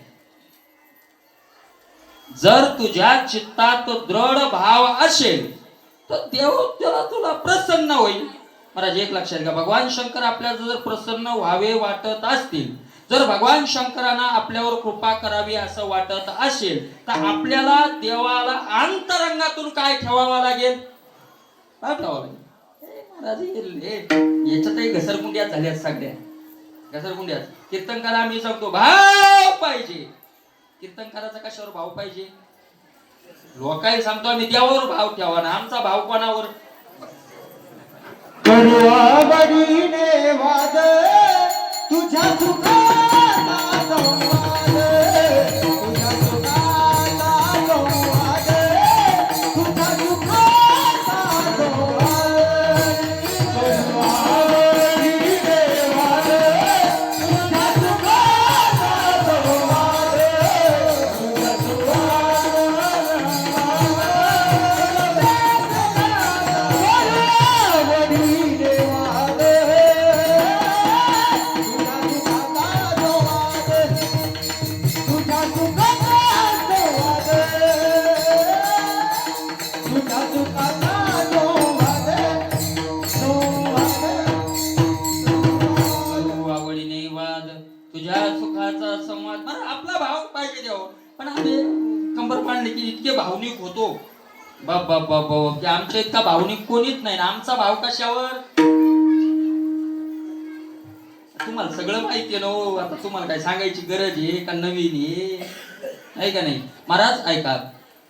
जर तुझ्या चित्तात दृढ भाव असेल तर देव त्याला तुला प्रसन्न होईल. महाराज एक लक्षात घ्या भगवान शंकर आपल्याला जर प्रसन्न व्हावे वाटत असतील जर भगवान शंकरांना आपल्यावर कृपा करावी असं वाटत असेल तर आपल्याला देवाला अंतरंगातून काय ठेवावा लागेल काय ठेवावं लागेल. महाराज याच्यातही घसरगुंड्या झाल्यात सगळ्या घसरगुंड्या. कीर्तनकाला आम्ही सांगतो भाव पाहिजे. कीर्तनकाराचा कशावर भाव पाहिजे लोकांनी सांगतो आम्ही देवावर भाव ठेवा ना. आमचा भाव कोणावर करुआ बडीने वाद तुझ्या सुखाचा संवाद. तुझ्या सुखाचा संवाद. तुझ्या सुखाचा संवाद. करुआ बडीने वाद तुझ्या सुखाचा संवाद. तुझ्या सुखाचा संवाद. सांगितले की इतके भावनिक होतो बाबा बाबा की आमच्या इतका भावनिक कोणीच नाही ना. आमचा भाव कशावर? तुम्हाला सगळं माहिती आहे ना हो. आता तुम्हाला काय सांगायची गरज आहे का? नवीन आहे का नाही? महाराज ऐका,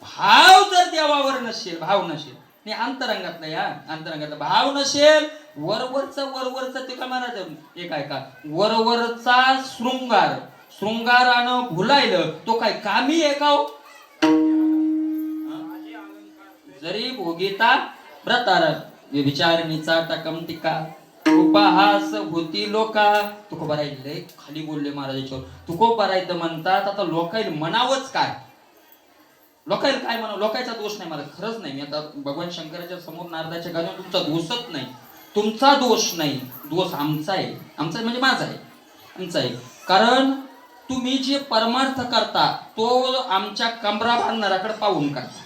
भाव जर देवावर नसेल, भाव नसेल नाही अंतरंगातला, या अंतरंगातला भाव नसेल, वरवरचा ते का महाराज एक ऐका, वरवरचा शृंगारानं भुलायलं तो काय कामी आहे का हो? जरी भोगिता व्रतार विचारणीचा टकम टिका उपहास होती लोका. तुकोबा राहिले खाली बोलले महाराजांच्यावर. तुकोबा राहिलं म्हणतात आता लोकायला म्हणावंच काय? लोकायला काय म्हणावं? लोकांचा दोष नाही, मला खरंच नाही. मी आता भगवान शंकराच्या समोर नारदाच्या गाण्यावर तुमचा दोषच नाही, तुमचा दोष नाही, दोष आमचा आहे. आमचा म्हणजे माझा आहे, आमचा आहे. कारण तुम्ही जे परमार्थ करता तो आमच्या कमरा बांधणाराकडे पाहून करता.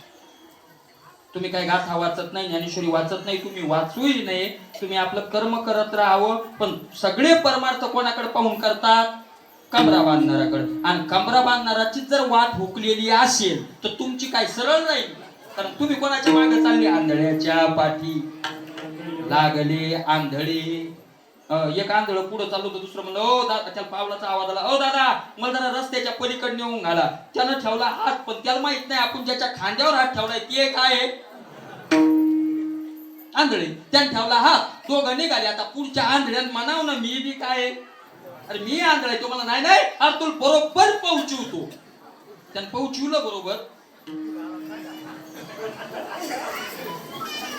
तुम्ही काय गाथा वाचत नाही, ज्ञानेश्वरी वाचत नाही, तुम्ही वाचूही नाही. तुम्ही आपलं कर्म करत राहावं. पण सगळे परमार्थ कोणाकडे पाहून करतात? कमरा बांधणाराकडे. आणि कमरा बांधणाराची जर वाट हुकलेली असेल तर तुमची काय सरळ राहील? कारण तुम्ही कोणाच्या मागे चालली? आंधळ्याच्या पाठी लागले आंधळे. एक आंधळ पुढे चाललो तर दुसरं म्हणलं ओ दादा, त्याला पावलाचा आवाज आला, ओ दादा मला जरा रस्त्याच्या पलीकडे नेऊन घाला. त्यानं ठेवला हात, पण त्याला माहित नाही आपण ज्याच्या खांद्यावर हात ठेवलाय ते काय आहे? आंधळे. त्यानं ठेवला हात, दोघं निघाले. आता पुढच्या आंधळ्यानं म्हणाव ना मी बी काय? अरे मी आंधळा आहे, तो मला नाही नाही, अरे तुला बरोबर पोहोचवतो. त्यानं पोहोचवलं बरोबर,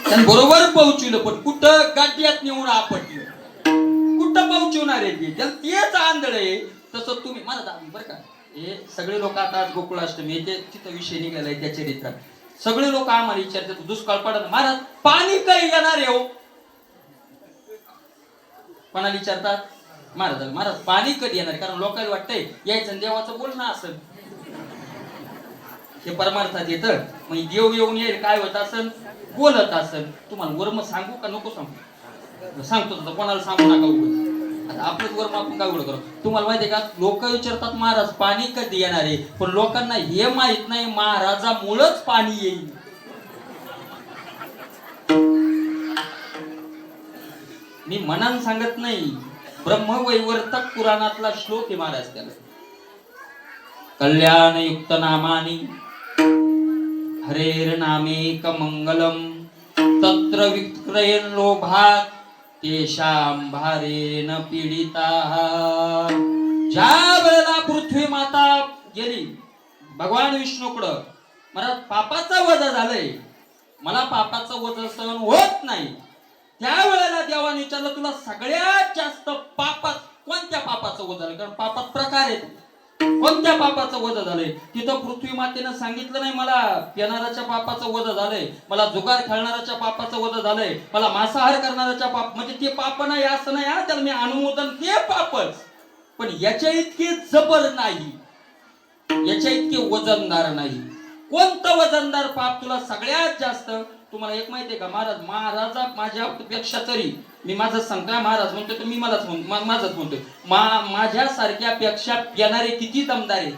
त्यानं बरोबर पोहोचवलं. पण कुठं? गाड्यात नेऊन आपटलं. कुठं पोहोचवणार आहे ते? त्याला तेच आंधळ आहे. तसं तुम्ही मला बरं का, हे सगळे लोक आता आज गोकुळाष्टमी ते तिथं विषय निघालाय त्या चरित्रात. सगळे लोक आम्हाला विचारतात दुष्काळ पडत महाराज पाणी काही येणार आहे हो? कोणाला विचारतात? महाराज पाणी कधी येणार? कारण लोकांना वाटतंय यायचं देवाचं बोलणं असेल, हे परमार्थात येतं. मग देव येऊन येईल काय होत असेल? बोलत असेल. तुम्हाला वर्म सांगू का नको सांगू? सांगतो तर कोणाला सांगू नका उगाच. आता आपलंच वर्म आपण काय उघड करू? तुम्हाला माहितीये का, लोक विचारतात महाराज पाणी कधी येणार आहे, पण लोकांना हे माहित नाही महाराजामुळंच पाणी येईल. मी मनान सांगत नाही, ब्रह्मवैवर्तक पुराणातला श्लोक आहे महाराज. त्याला कल्याणयुक्त नामानी हरेर नामेक मंगलम तत्र विक्रयन लोभात तेषां भारेन पीडिता. ज्या वेळेला पृथ्वी माता गेली भगवान विष्णूकडं, मला पापाचा वजा झालंय, मला पापाचं वजा सहन होत नाही, त्या वेळेला देवाने विचारलं तुला सगळ्यात जास्त पापात कोणत्या पापाचं वजा झालं? कारण पापात प्रकार आहेत. कोणत्या पापाचं वजा झालंय? तिथं पृथ्वी मातेनं सांगितलं नाही मला पिणाऱ्याच्या पापाचं वजा झालंय, मला जुगार खेळणाऱ्याच्या पापाचं वजा झालंय, मला मांसाहार करणाऱ्याच्या पाप, म्हणजे ते पाप नाही असं नाही हा, त्याला मी अनुमोदन, ते पापच. पण याच्या इतके जबर नाही, याच्या इतके वजनदार नाही. कोणतं वजनदार पाप तुला सगळ्यात जास्त? तुम्हाला एक माहितीये का, महाराजा माझ्यापेक्षा तरी, मी माझं सांगतोय, महाराज म्हणतोय तर मी माझंच म्हणतोय, माझ्यासारख्या पेक्षा येणारे किती दमदार आहेत.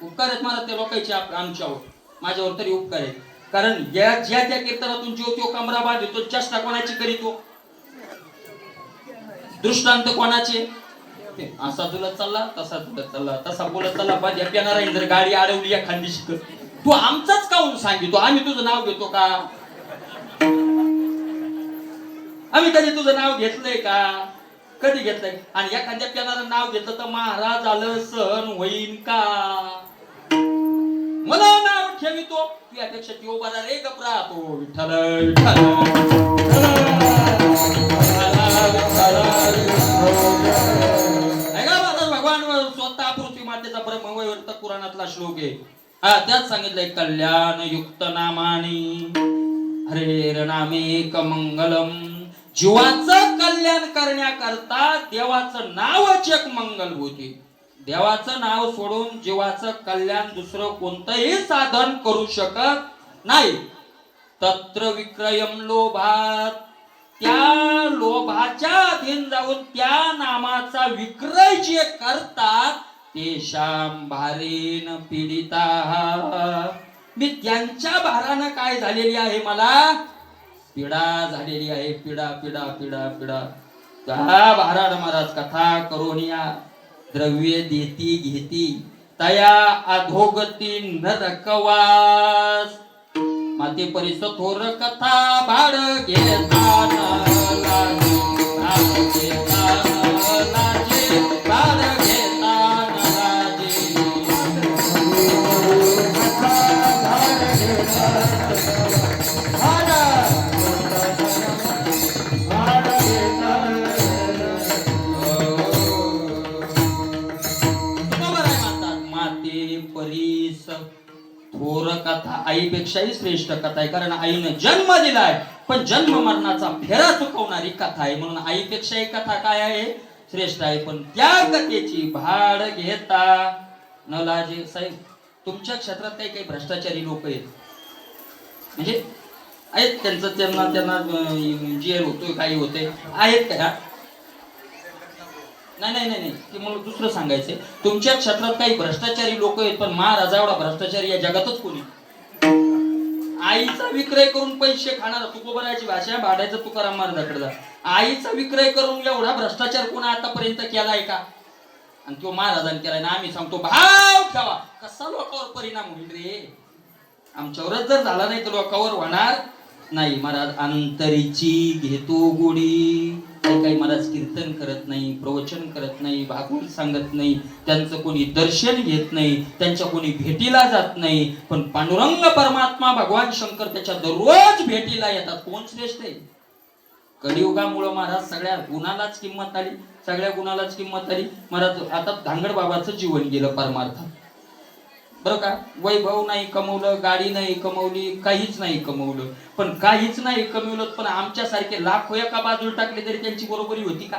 उपकार आहेत मला त्या लोकांचे आमच्यावर, माझ्यावर तरी उपकार आहेत. कारण ज्या त्या कीर्तनातून जो तो कमरा बांधतो, चेष्टा कोणाची करीतो? दृष्टांत कोणाचे? असा तुला चालला, तसा तुला चालला, तसा बोलत चालला. बा येणार जर गाडी अडवली एखादी शिकत, तू आमचाच काऊन सांगितो? आम्ही तुझं नाव घेतो का? आम्ही कधी तुझं नाव घेतलंय का? कधी घेतलंय? आणि एखाद्या पिणारं नाव घेतलं तर महाराज आलं सहन होईन का? मला नाव ठेवितो यापेक्षा तो बरा रे गप राहतो. विठ्ठल विठ्ठल भगवान स्वतः पृथ्वी मातेचा ब्रह्मवैवर्तक पुराणातला श्लोक आहे. त्यात सांगितलंय कल्याण युक्त नामानी हरेर नामेक मंगलम. जीवाचं कल्याण करण्याकरता देवाचं नावच एक मंगल होते. देवाचं नाव सोडून जीवाचं कल्याण दुसरं कोणतंही साधन करू शकत नाही. तत्र विक्रयम लोभात, त्या लोभाच्या अधीन जाऊन त्या नामाचा विक्रय जे करतात तेषां भारेन पीडिता, मी त्यांच्या भारानं काय झालेली आहे, मला पीडा झालेली आहे, पीडा पीडा पीडा पीडा. त्या भारानं महाराज कथा करून या द्रव्य देती घेती तया अधोगती नरकवास. माते परिस थोर कथा भाड घेता न लाजे, भाड घेता न लाजे, भाड घेता न लाजे. माते परीस थोर कथा आईपेक्षाही श्रेष्ठ कथा आहे, कारण आईनं जन्म दिलाय, पण जन्म मरणाचा फेरा चुकवणारी कथा आहे. म्हणून आईपेक्षाही कथा काय आहे, श्रेष्ठ आहे. पण त्या कथेची भाड घेता न लाजे. साहेब, तुमच्या क्षेत्रात काही काही भ्रष्टाचारी लोक आहेत, म्हणजे आहेत, त्यांचं त्यांना त्यांना जेल होतोय, काही होते आहेत का? नाही नाही नाही नाही, ते मला दुसरं सांगायचंय. तुमच्या क्षेत्रात काही भ्रष्टाचारी लोक आहेत, पण महाराज एवढा भ्रष्टाचारी या जगातच कोणी. आईचा विक्रय करून पैसे खाणारा, तुकोबराची भाषा भाड्याचं तुकाराम महाराजाकडे जा. आईचा विक्रय करून एवढा भ्रष्टाचार कोणा आतापर्यंत केलाय का? आणि तो महाराजांनी केलाय ना. आम्ही सांगतो भाव ठेवा, कसा लोकांवर परिणाम होईल रे. आमच्यावरच जर झाला नाही तर लोकांवर होणार नाही. महाराज अंतरीची घेतो गोडी. काही महाराज कीर्तन करत नाही, प्रवचन करत नाही, भागवत सांगत नाही, त्यांचं कोणी दर्शन घेत नाही, त्यांच्या कोणी भेटीला जात नाही. पण पांडुरंग परमात्मा भगवान शंकर त्याच्या दररोज भेटीला येतात. कोण श्रेष्ठ आहे? कलियुगामुळे महाराज सगळ्या गुणालाच किंमत आली, सगळ्या गुणालाच किंमत आली. महाराज आता धांगड बाबाचं जीवन गेलं परमार्थात, बरं का. वैभव नाही कमवलं, गाडी नाही कमवली, काहीच नाही कमवलं. पण काहीच नाही कमवलं, पण आमच्यासारखे लाखो एका बाजूला टाकले तरी त्यांची बरोबरी होती का?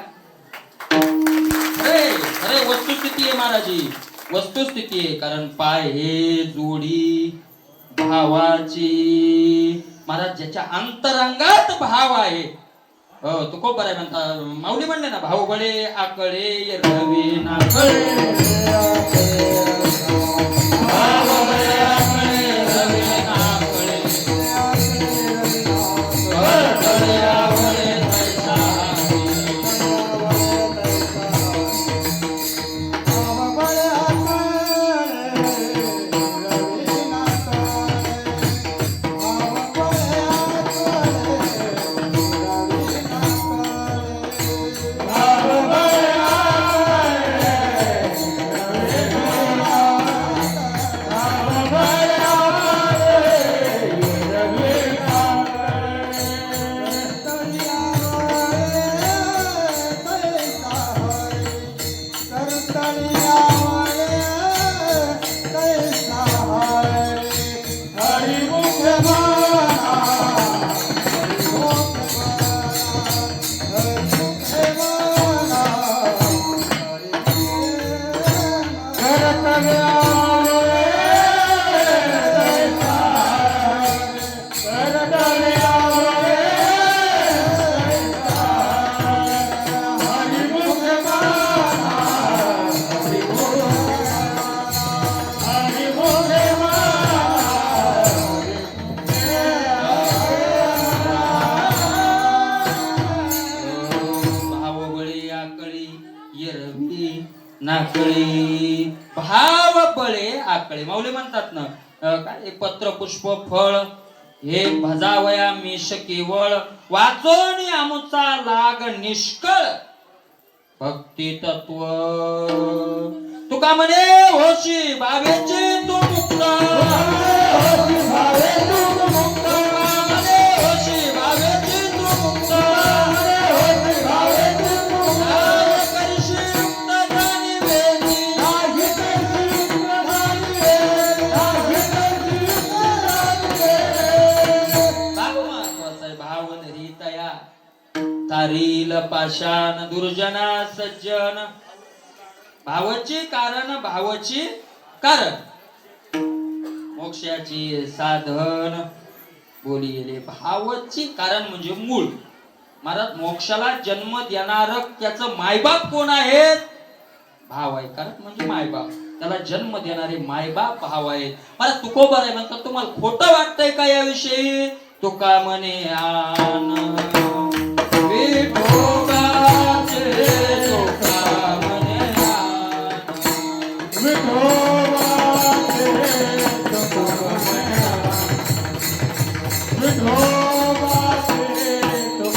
अरे वस्तुस्थिती आहे महाराजी, वस्तुस्थिती आहे. कारण पाय हे जोडी भावाची. महाराज ज्याच्या अंतरंगात भाव आहे, तो खूप बरं म्हणता. माऊली म्हणले ना, भाऊ बळे आकळे रवी नाकळे. नाकळी भाव बळे आकळे. माऊली म्हणतात ना, काय पत्र पुष्प फळ हे भजावया मिश केवळ, वाचोनी आमुचा लाग निष्कळ. भक्ती तत्व तुका म्हणे होशी भावेची तू मुक्त, होशी भावे तू मुक्त, होशी भावेची तू मुक्त, होशी भावे तू मुक्त. करशी मुक्त जाणी वेदी, नाही करशी मुक्त जाणी वेदी, नाही करशी मुक्त जाणी वेदी. भाव महत्वाचा आहे. भाव धरी तया तारील पाषाण दुर्जना सज्जन. भावाची कारण, भावाची कारण मोक्षाची साधन बोली गेले. भावाची कारण म्हणजे मूळ. महाराज मोक्षाला जन्म देणार त्याचं मायबाप कोण आहेत? भाव आहे, कारण म्हणजे मायबाप, त्याला जन्म देणारे मायबाप भाव आहेत. मला तुकोबर आहे म्हणतात, तुम्हाला खोटं वाटतंय का याविषयी? तुका म्हणे आन विठोबाचे, तुका म्हणे आन विठोबाचे तुका विठोबाचे तुका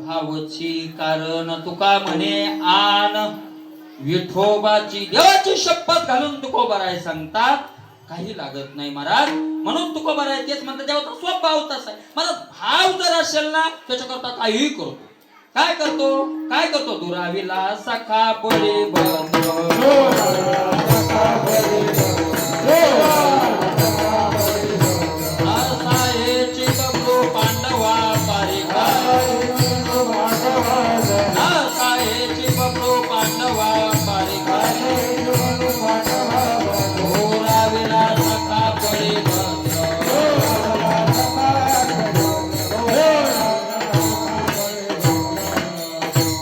भावची कारण तुका म्हणे आन विठोबाची, देवाची शपथ घालून तुकोबाराय सांगतात, काही लागत नाही महाराज. म्हणून तुकोबाराय तेच म्हणतात, देवाचा स्वभाव तसा आहे. मला भाव जर असेल ना, त्याच्याकरता काही करतो. काय करतो? दुरावीला सखा बळी पांडवा पारिका, पांडवा पारिका, दुरावीला सखा बळी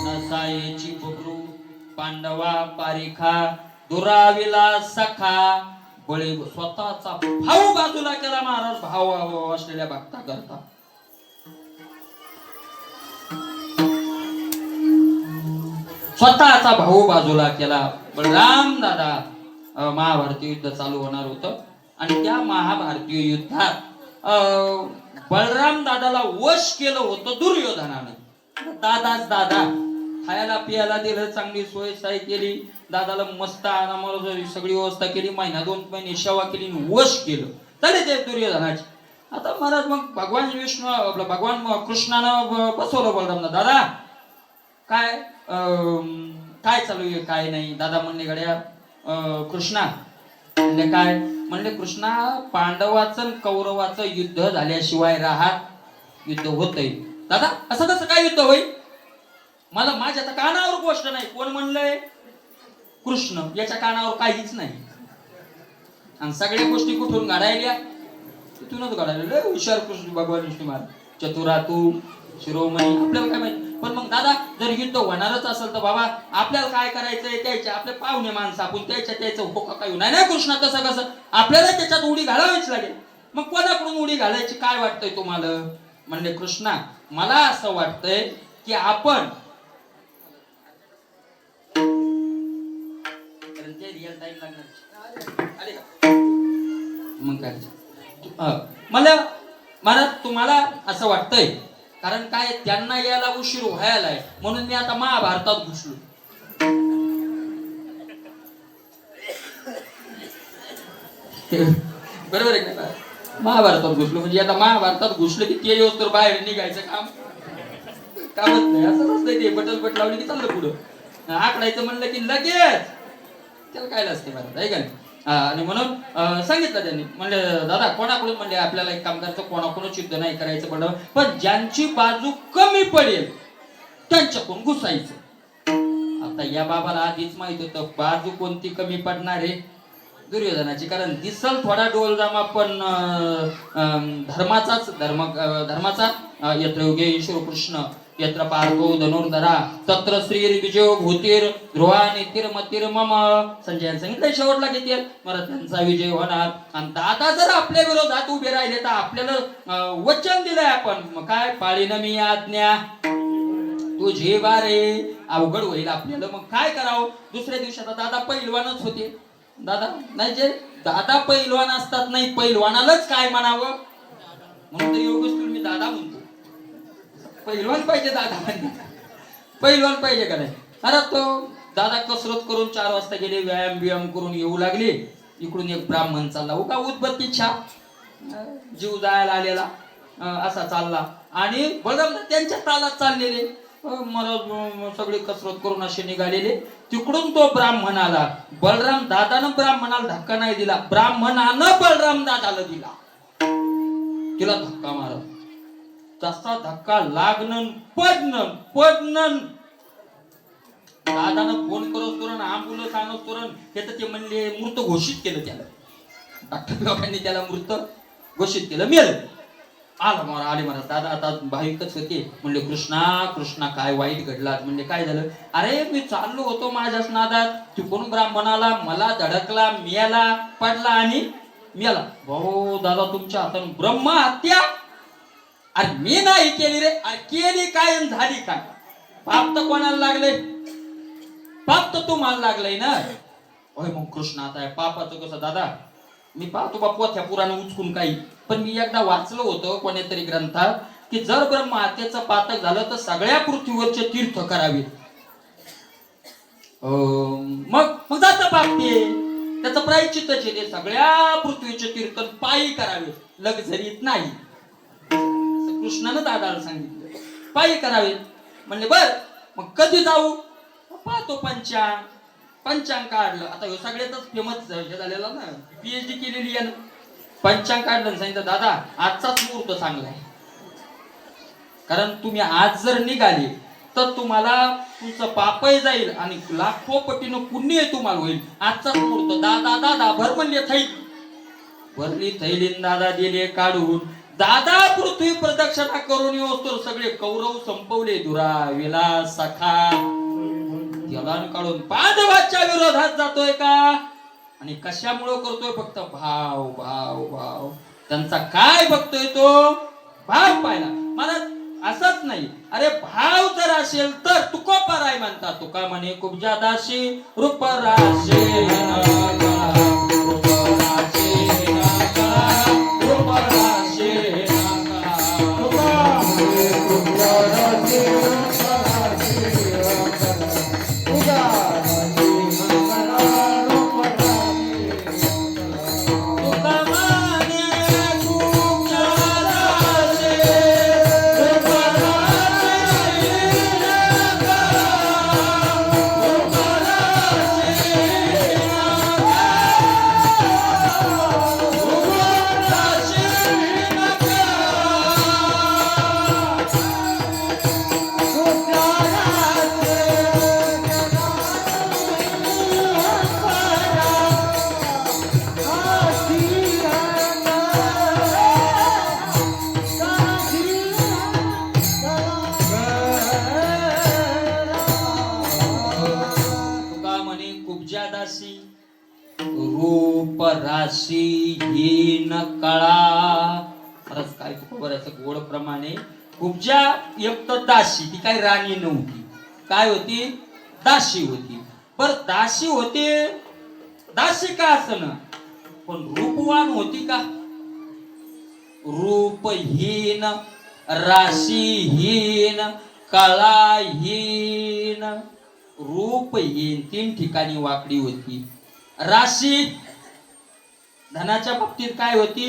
नसायची बबरू पांडवा पारिखा, दुरावीला सखा बळी. स्वतःचा भाऊ बाजूला केला महाराज, भाव असलेल्या भक्ता करता. स्वतःचा भाऊ बाजूला केला. बलराम दादा महाभारतीय युद्ध चालू होणार होतं आणि त्या महाभारतीय युद्धात बलराम दादाला वश केलं होतं दुर्योधनानं. दादाच दादा, खायला पियाला दिलं, चांगली सोय साय केली, दादाला मस्त आरामाला सगळी व्यवस्था केली, महिना 2 महिने सेवा केली, वश केलं. तरी ते दुर्योधनाची. आता महाराज मग भगवान विष्णू आपलं भगवान कृष्णानं बसवलं बलरामला, दादा काय काय चालू आहे काय नाही. दादा म्हणले, गड्या कृष्णा म्हणले काय? म्हणले कृष्णा, पांडवाचं कौरवाचं युद्ध झाल्याशिवाय राहत युद्ध होतंय. दादा असं कसं काय युद्ध होईल? मला माझ्या आता कानावर गोष्ट नाही. कोण म्हणलंय? कृष्ण. याच्या कानावर काहीच नाही. आणि सगळ्या गोष्टी कुठून घडायल्या? तिथूनच घडायला. हुशार कृष्ण भगवान विष्णू महाराज, चतुरातू शिरोमणी, आपल्याला काय माहिती. पण मग दादा जर युद्ध होणारच असेल तर बाबा आपल्याला काय करायचंय? त्याच्या आपले पाहुणे माणसं, आपण त्याचं होका काही नाही ना कृष्णा. तसं कसं? आपल्याला त्याच्यात उडी घालावीच लागेल. मग कोणाकडून उडी घालायची काय वाटतंय तुम्हाला? म्हणले कृष्णा, मला असं वाटतंय की आपण रिअल टाइम लागणार आले का? मग काय मला तुम्हाला असं वाटतंय, कारण काय त्यांना यायला उशीर व्हायला आहे, म्हणून मी आता महाभारतात घुसलो. बरोबर आहे का? महाभारतात घुसलो म्हणजे आता महाभारतात घुसलो की ते दिवस तर बाहेर निघायचं कामच नाही. असंच असतंय ते. बटल लावली की चाललं पुढं. आकडायचं म्हणलं की लगेच त्याला काय असते महाराज, आहे का नाही? आणि म्हणून सांगितलं त्यांनी. म्हणले दादा कोणाकडून? म्हणले आपल्याला एक काम करायचं, कोणाकडूनच युद्ध नाही करायचं पडलं, पण ज्यांची बाजू कमी पडेल त्यांच्याकडून घुसायचं. आता या बाबाला आधीच माहित होतं बाजू कोणती कमी पडणार आहे, दुर्योधनाची. कारण दिसल थोडा डोलजामा पण धर्माचा यत्र योगे श्रीकृष्ण यत्र पार्थो धनुर्धरा तत्र श्रीर्विजयो भूतीर ध्रुवा नीतीर मतीर मम. संजयाने सांगितलं शेवटला घेतील मला त्यांचा विजय होणार. आणि दादा जर आपल्या विरोधात उभे राहिले तर आपल्याला वचन दिलंय आपण, मग काय पाळीन मी आज्ञा तुझे बारे. अवघड होईल आपल्याला. मग काय करावं? दुसऱ्या दिवशी आता दादा पैलवानच होते. दादा नाही, जे दादा पैलवान असतात नाही, पैलवानालाच काय म्हणावं, म्हणून तर योगेश मी दादा म्हणतो. पहिलवान पाहिजे दादा म्हणजे पहिलवान पाहिजे का नाही. अरे तो दादा कसरत करून 4 वाजता गेले, व्यायाम करून येऊ लागले. इकडून एक ब्राह्मण चालला, उगा उदबत्ती छाप जीव जायला आलेला असा चालला आणि बलराम त्यांच्या तालात चाललेले. मला सगळे कसरत करून असे निघालेले. तिकडून तो ब्राह्मण आला. बलराम दादानं ब्राह्मणाला धक्का नाही दिला, ब्राह्मणानं बलराम दादाला दिला. तिला धक्का मारत, तसा धक्का लागणं पडणं. दादानं फोन करत करून आंबुलन्स आणत करून हे तर ते म्हणले मृत घोषित केलं त्याला. डॉक्टर लोकांनी त्याला मृत घोषित केलं, मेलं. आले मला दादा आता भाविकच होते. म्हणले कृष्णा काय वाईट घडला. म्हणले काय झालं. अरे मी चाललो होतो माझ्याच नादात, तिकडून ब्राह्मणाला मला धडकला, मेला, पडला आणि मेला. भाऊ दादा तुमच्या हाताने ब्रह्म हत्या. अरे मी नाही केली रे. अरे केली काय झाली काय. पाप तर कोणाला लागले, पाप तर तुम्हाला लागलंय ना. होय मग कृष्ण आता पापाचं कसं दादा. मी पाहतो बा पोथ्या पुराण उचकून काही, पण मी एकदा वाचलं होतं कोणत्यातरी ग्रंथात की जर ब्रह्महत्येचं पातक झालं तर सगळ्या पृथ्वीवरचे तीर्थ करावे. मग जातं पाप ते, त्याचं प्रायश्चित्तच आहे ते. सगळ्या पृथ्वीचे तीर्थ पायी करावे, लक्झरीत नाही. कृष्णानं दादाला सांगितलं पायी करावे. म्हणले बर मग कधी जाऊ. पाहतो पंचांग काढलं. आता हे सगळ्यातच फेमस झालेला ना, PhD केलेली आहे. पंचांग काढलं, सांगितलं दादा आजचाच मुहूर्त चांगला आहे, कारण तुम्ही आज जर निघाले तर तुम्हाला तुमचं पापही जाईल आणि लाखो पटीनं पुण्य तुम्हाला होईल. आजचाच मुहूर्त. दादा भर म्हणले थैली भरली. थैलीन दादा दिले काढून. दादा पृथ्वी प्रदक्षिणा करून येऊस सगळे कौरव संपवले. दुरा विलास सखा जलान काढून पांडवाच्या विरोधात जातोय का. आणि कशामुळे करतोय. फक्त भाव. त्यांचा काय बघतोय तो भाव पाहिला. मला असंच नाही. अरे भाव जर असेल तर तुकोपराय म्हणतात. तुका म्हणे कुब्जा दासी रूपराशे रूप राशी हीन कळा. खरंच काय बऱ्याच गोड प्रमाणे. कुब्जा एक तर दासी, ती काय राणी नव्हती. काय होती. दासी होती. बर दासी होते, दासी का असं, पण रूपवान होती का. रूपहीन, राशीहीन, कळाहीन, रूपहीन. 3 ठिकाणी वाकडी होती. राशी धनाच्या बाबतीत काय होती.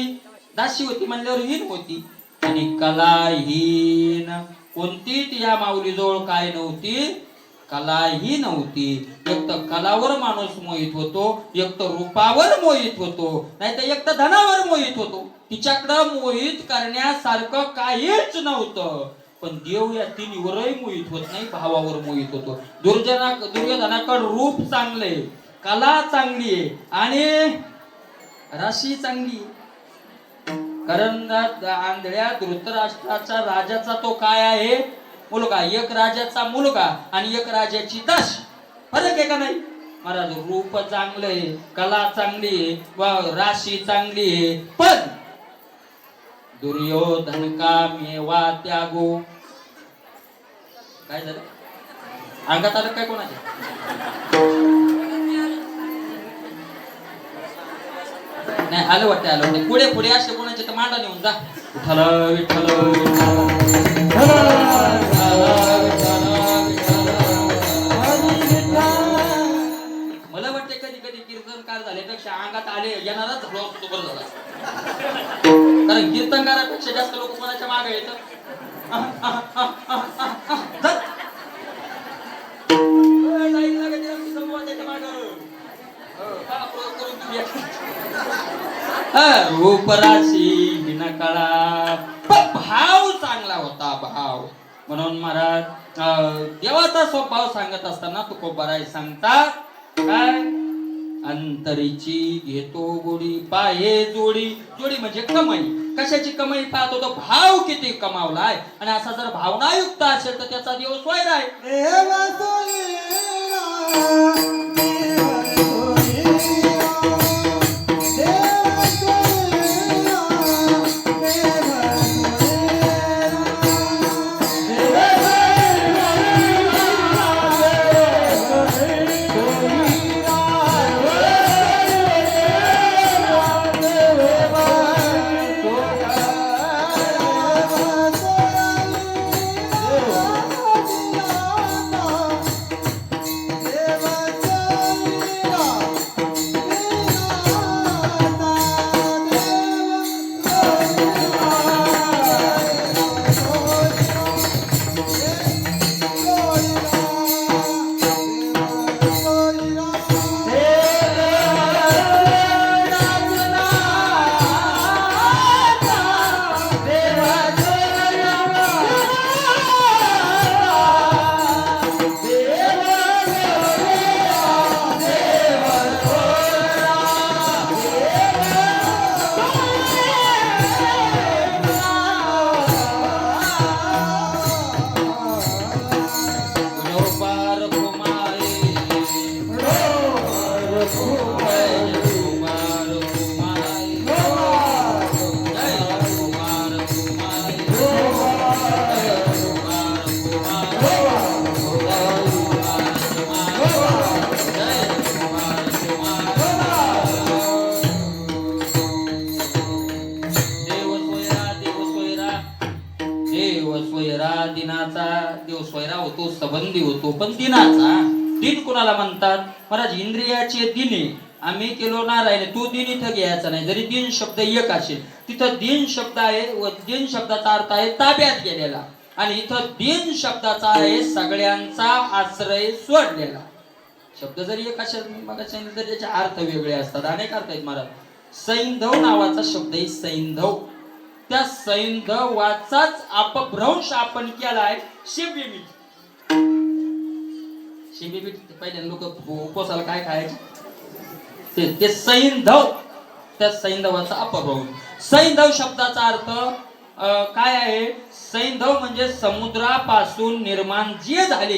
दासी होती म्हणल्यावर हीन होती. आणि कलाहीन, कोणतीच या माऊलीजवळ काय नव्हती. कलाही नव्हती. एक तर कलावर माणूस मोहित होतो, एक तर रूपावर मोहित होतो, नाही तर एक तर धनावर मोहित होतो. तिच्याकडं मोहित करण्यासारखं काहीच नव्हतं. पण देव या 3 वरही मोहित होत नाही, भावावर मोहित होतो. दुर्योधनाकडे रूप चांगले, कला चांगली आहे आणि राशी चांगली. कारण आंधळ्या धृतराष्ट्राच्या राजाचा तो काय आहे. मुलगा. एक राजाचा मुलगा आणि एक राजाची दासी. फरक आहे का नाही. महाराज रूप चांगलं आहे, कला चांगली आहे, व राशी चांगली आहे. पण दुर्योधन का मेवा त्यागो. काय झालं. अंगात आलं काय कोणाच्या. नाही आलं वाटतं. पुढे असे कोणाचे तर मांडा नेऊन जा. विठ्ठल विठ्ठल विठ्ठल. कारण कीर्तनकारापेक्षा जास्त लोक कोणाच्या मागे येत रूप राशी बिना कळा भाव चांगला होता भाव म्हणून महाराज देवाचा स्वभाव सांगत असताना तुकोबाराय सांगतात काय अंतरीची घेतो गोडी पाहे जोडी जोडी म्हणजे कमाई कशाची कमाई पाहतो तो भाव किती कमावलाय आणि असा जर भावनायुक्त असेल तर त्याचा दिवस व्हायला आहे देवा सोयरा, देवा सोयरा, देवा सोयरा, देवा देव स्वैरा होतो सबंधी होतो पण दिनाचा दिन कोणाला म्हणतात महाराज इंद्रियाचे दिने आम्ही केलो नारायण तू दिन इथं घ्यायचा नाही जरी दिन शब्द एक असेल तिथं दिन शब्द आहे व दिन शब्दाचा अर्थ आहे ताब्यात गेलेला आणि इथं दिन शब्दाचा आहे सगळ्यांचा आश्रय सोडलेला शब्द जरी एक असेल मग सांगितलं तर त्याचे अर्थ वेगळे असतात अनेक अर्थ आहेत महाराज सैंधव नावाचा शब्द आहे सैंधव त्या सैंधवाचाच अपभ्रंश आपण केलाय शिबिबीट पहिले लोक उपवासाला काय खायचे ते सैंधव त्या सैंधवाचा अपभ्रंश सैंधव शब्दाचा अर्थ काय आहे सैंधव म्हणजे समुद्रापासून निर्माण जे झाले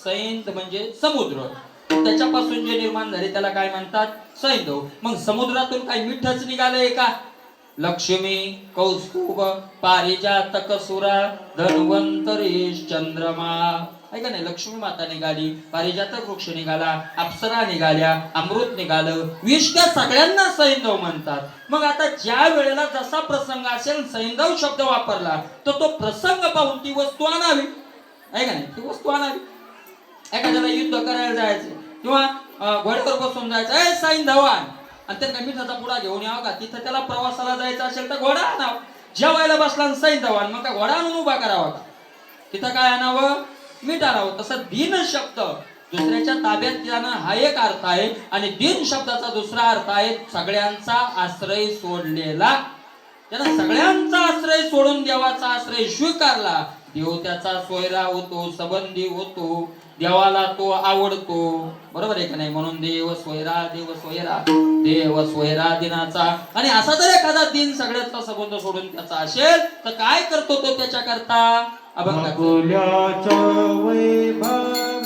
सैंध म्हणजे समुद्र त्याच्यापासून जे निर्माण झाले त्याला काय म्हणतात सैंधव मग समुद्रातून काही मिठच निघालंय का लक्ष्मी कौस्तुभ पारिजातक सुरा धन्वंतरीश चंद्रमा आहे का नाही लक्ष्मी माता निघाली पारिजातक वृक्ष निघाला अप्सरा निघाल्या अमृत निघालं विष त्या सगळ्यांना सैंधव म्हणतात मग आता ज्या वेळेला जसा प्रसंग असेल सैंधव शब्द वापरला तर तो प्रसंग पाहून ती वस्तू आणावी आहे का नाही ती वस्तू आणावी एखाद्याला युद्ध करायला जायचं किंवा घोड्यावर बसून जायचं ए सैंधवान आणि त्यांना मिठाचा पुडा घेऊन यावं का तिथं त्याला प्रवासाला जायचं असेल तर घोडा आणावं जेवायला बसला सैंधवान मग काय घोडा आणून उभा करावा का तिथं काय आणावं मीठ आणावं तसं दिन शब्द दुसऱ्याच्या ताब्यात जाणं हा एक अर्थ आहे आणि दिन शब्दाचा दुसरा अर्थ आहे सगळ्यांचा आश्रय सोडलेला त्यानं सगळ्यांचा आश्रय सोडून देवाचा आश्रय स्वीकारला देव त्याचा सोयरा होतो सबंधी होतो देवाला तो आवडतो बरोबर आहे का नाही म्हणून देव सोयरा देव सोयरा दिनाचा आणि असा जर एखादा दिन सगळ्याचा संबंध सोडून त्याचा असेल तर काय करतो तो त्याच्या करता अभंगाचा वैभवे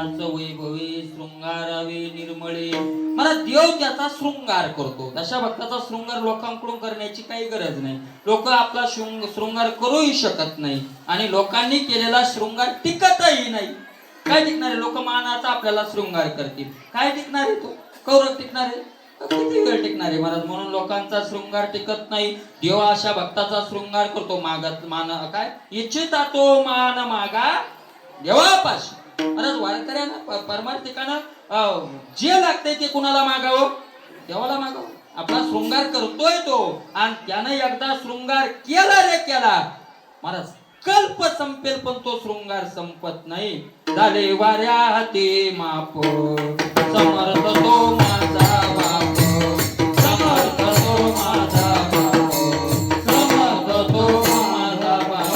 देवाचं वैभवे शृंगारावे निर्मळे. मला देव त्याचा शृंगार करतो. दशा भक्ताचा शृंगार लोकांकडून करण्याची काही गरज नाही. लोक आपला शृंगार करूही शकत नाही आणि लोकांनी केलेला शृंगार टिकतही नाही. काय टिकणारे लोक मानाचा आपल्याला शृंगार करतील. काय टिकणारे तो कौरव टिकणारे किती वेळ टिकणारे महाराज. म्हणून लोकांचा शृंगार टिकत नाही. देव अशा भक्ताचा शृंगार करतो. मागत मान काय इच्छिता तो मान मागा देवापाशी. महाराज वारकऱ्यांना परमार्थिकानं जे लागतंय ते कुणाला मागावं? देवाला मागावं. आपला शृंगार करतोय तो आणि त्यानं एकदा शृंगार केला रे केला महाराज कल्प संपेल पण तो शृंगार संपत नाही. झाले वाऱ्या हाती माप समर्थ तो माझा बाप. समर्थ तो माझा बाप. समर्थ तो माझा बाप.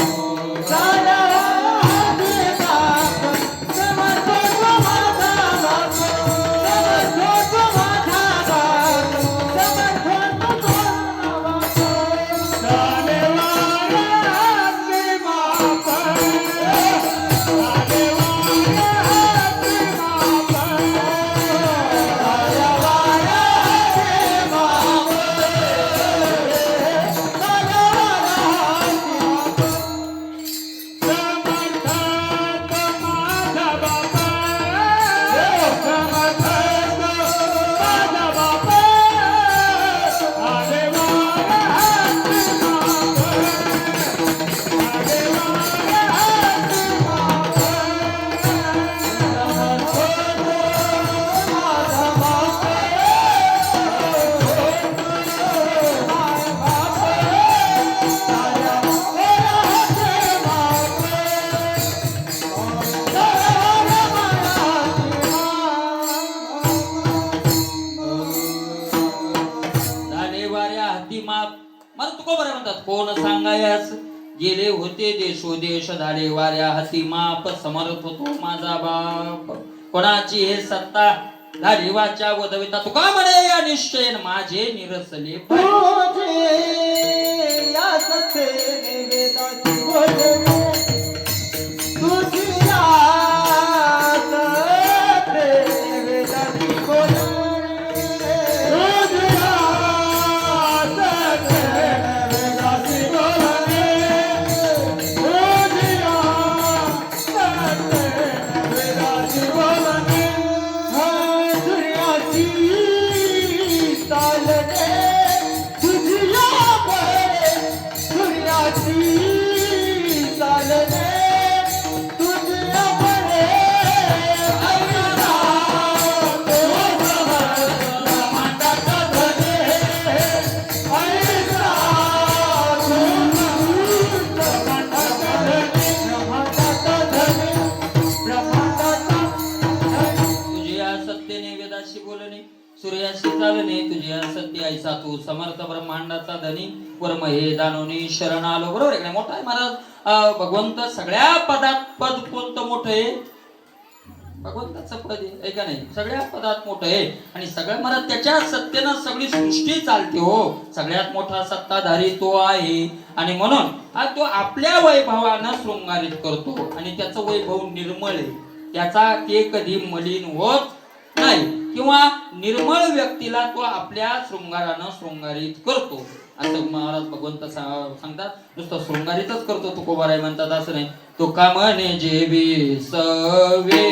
मला तुका बरं म्हणतात कोण सांगायस गेले होते देशोदेश झाले वाऱ्या हाती माप. समर्थ होतो माझा बाप. कोणाची हे सत्ता झाली वाचा वदविता तुका म्हणे या निश्चयन माझे निरसले या सत्ते निवेदाची बोलणे तुझी आस निवेदाची बोलणे सूर्याशी चालणे तुझ्या सत्य ऐसा तू समर्थ ब्रह्मांडाचा धनी वर्म हे दानोनी शरण आलो. बरोबर आहे का मोठा आहे महाराज. भगवंत सगळ्या पदात पद कोणतं मोठं आहे? भगवंताचं पद आहे का नाही? सगळ्या पदात मोठं आहे आणि सगळ्या महाराज त्याच्या सत्तेनं सगळी सृष्टी चालते हो. सगळ्यात मोठा सत्ताधारी तो आहे आणि म्हणून आज तो आपल्या वैभवानं शृंगारित करतो आणि त्याचं वैभव निर्मळ आहे. त्याचा के कधी मलिन होत नाही किंवा निर्मळ व्यक्तीला तो आपल्या शृंगारानं शृंगारित करतो असं महाराज भगवंत सांगतात. नुसतं शृंगारितच करतो तुकोबाराय म्हणतात असं नाही. तो का म्हणे जेवी सवे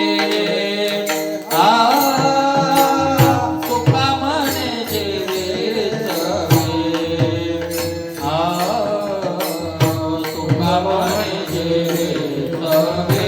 तो का म्हणे जेवी सवे तो का म्हणे जेवी सवे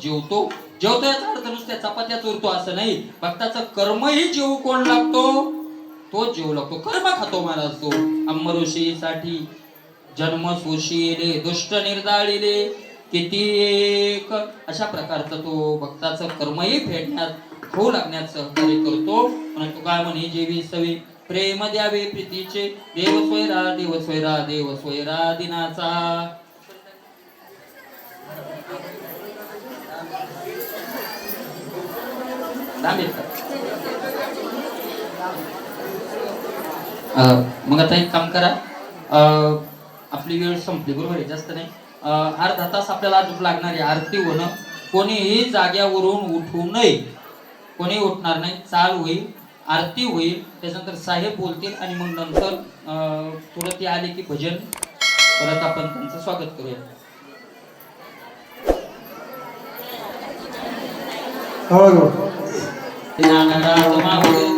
जेवतो. जेवतो याचा अर्थ नुसत्या चपात्या चुरतो असं नाही. भक्ताचं कर्मही जेवू कोण लागतो? तो जेवू लागतो. कर्म खातो महाराज तो. अमृषीसाठी जन्म सुशीले दुष्ट निर्दाळिले किती एक अशा प्रकारचा तो भक्ताचं कर्मही फेडण्यात होऊ लागण्यात सहकार्य करतो. म्हणून तू काय म्हणे जेवी सवी प्रेम द्यावे प्रीतीचे देव स्वैरा देव स्वैरा देव स्वैरा दिनाचा. मग आता एक काम करा, आपली वेळ संपली बरोबर आहे, जास्त नाही. अर्धा तास आपल्याला अजून लागणार आहे आरती होणं. कोणीही जाग्यावरून उठू नये, कोणी उठणार नाही. चाल होईल, आरती होईल, त्याच्यानंतर साहेब बोलतील आणि मग नंतर थोडं ते आले की भजन परत आपण त्यांचं स्वागत करूया. हो नागराज माऊली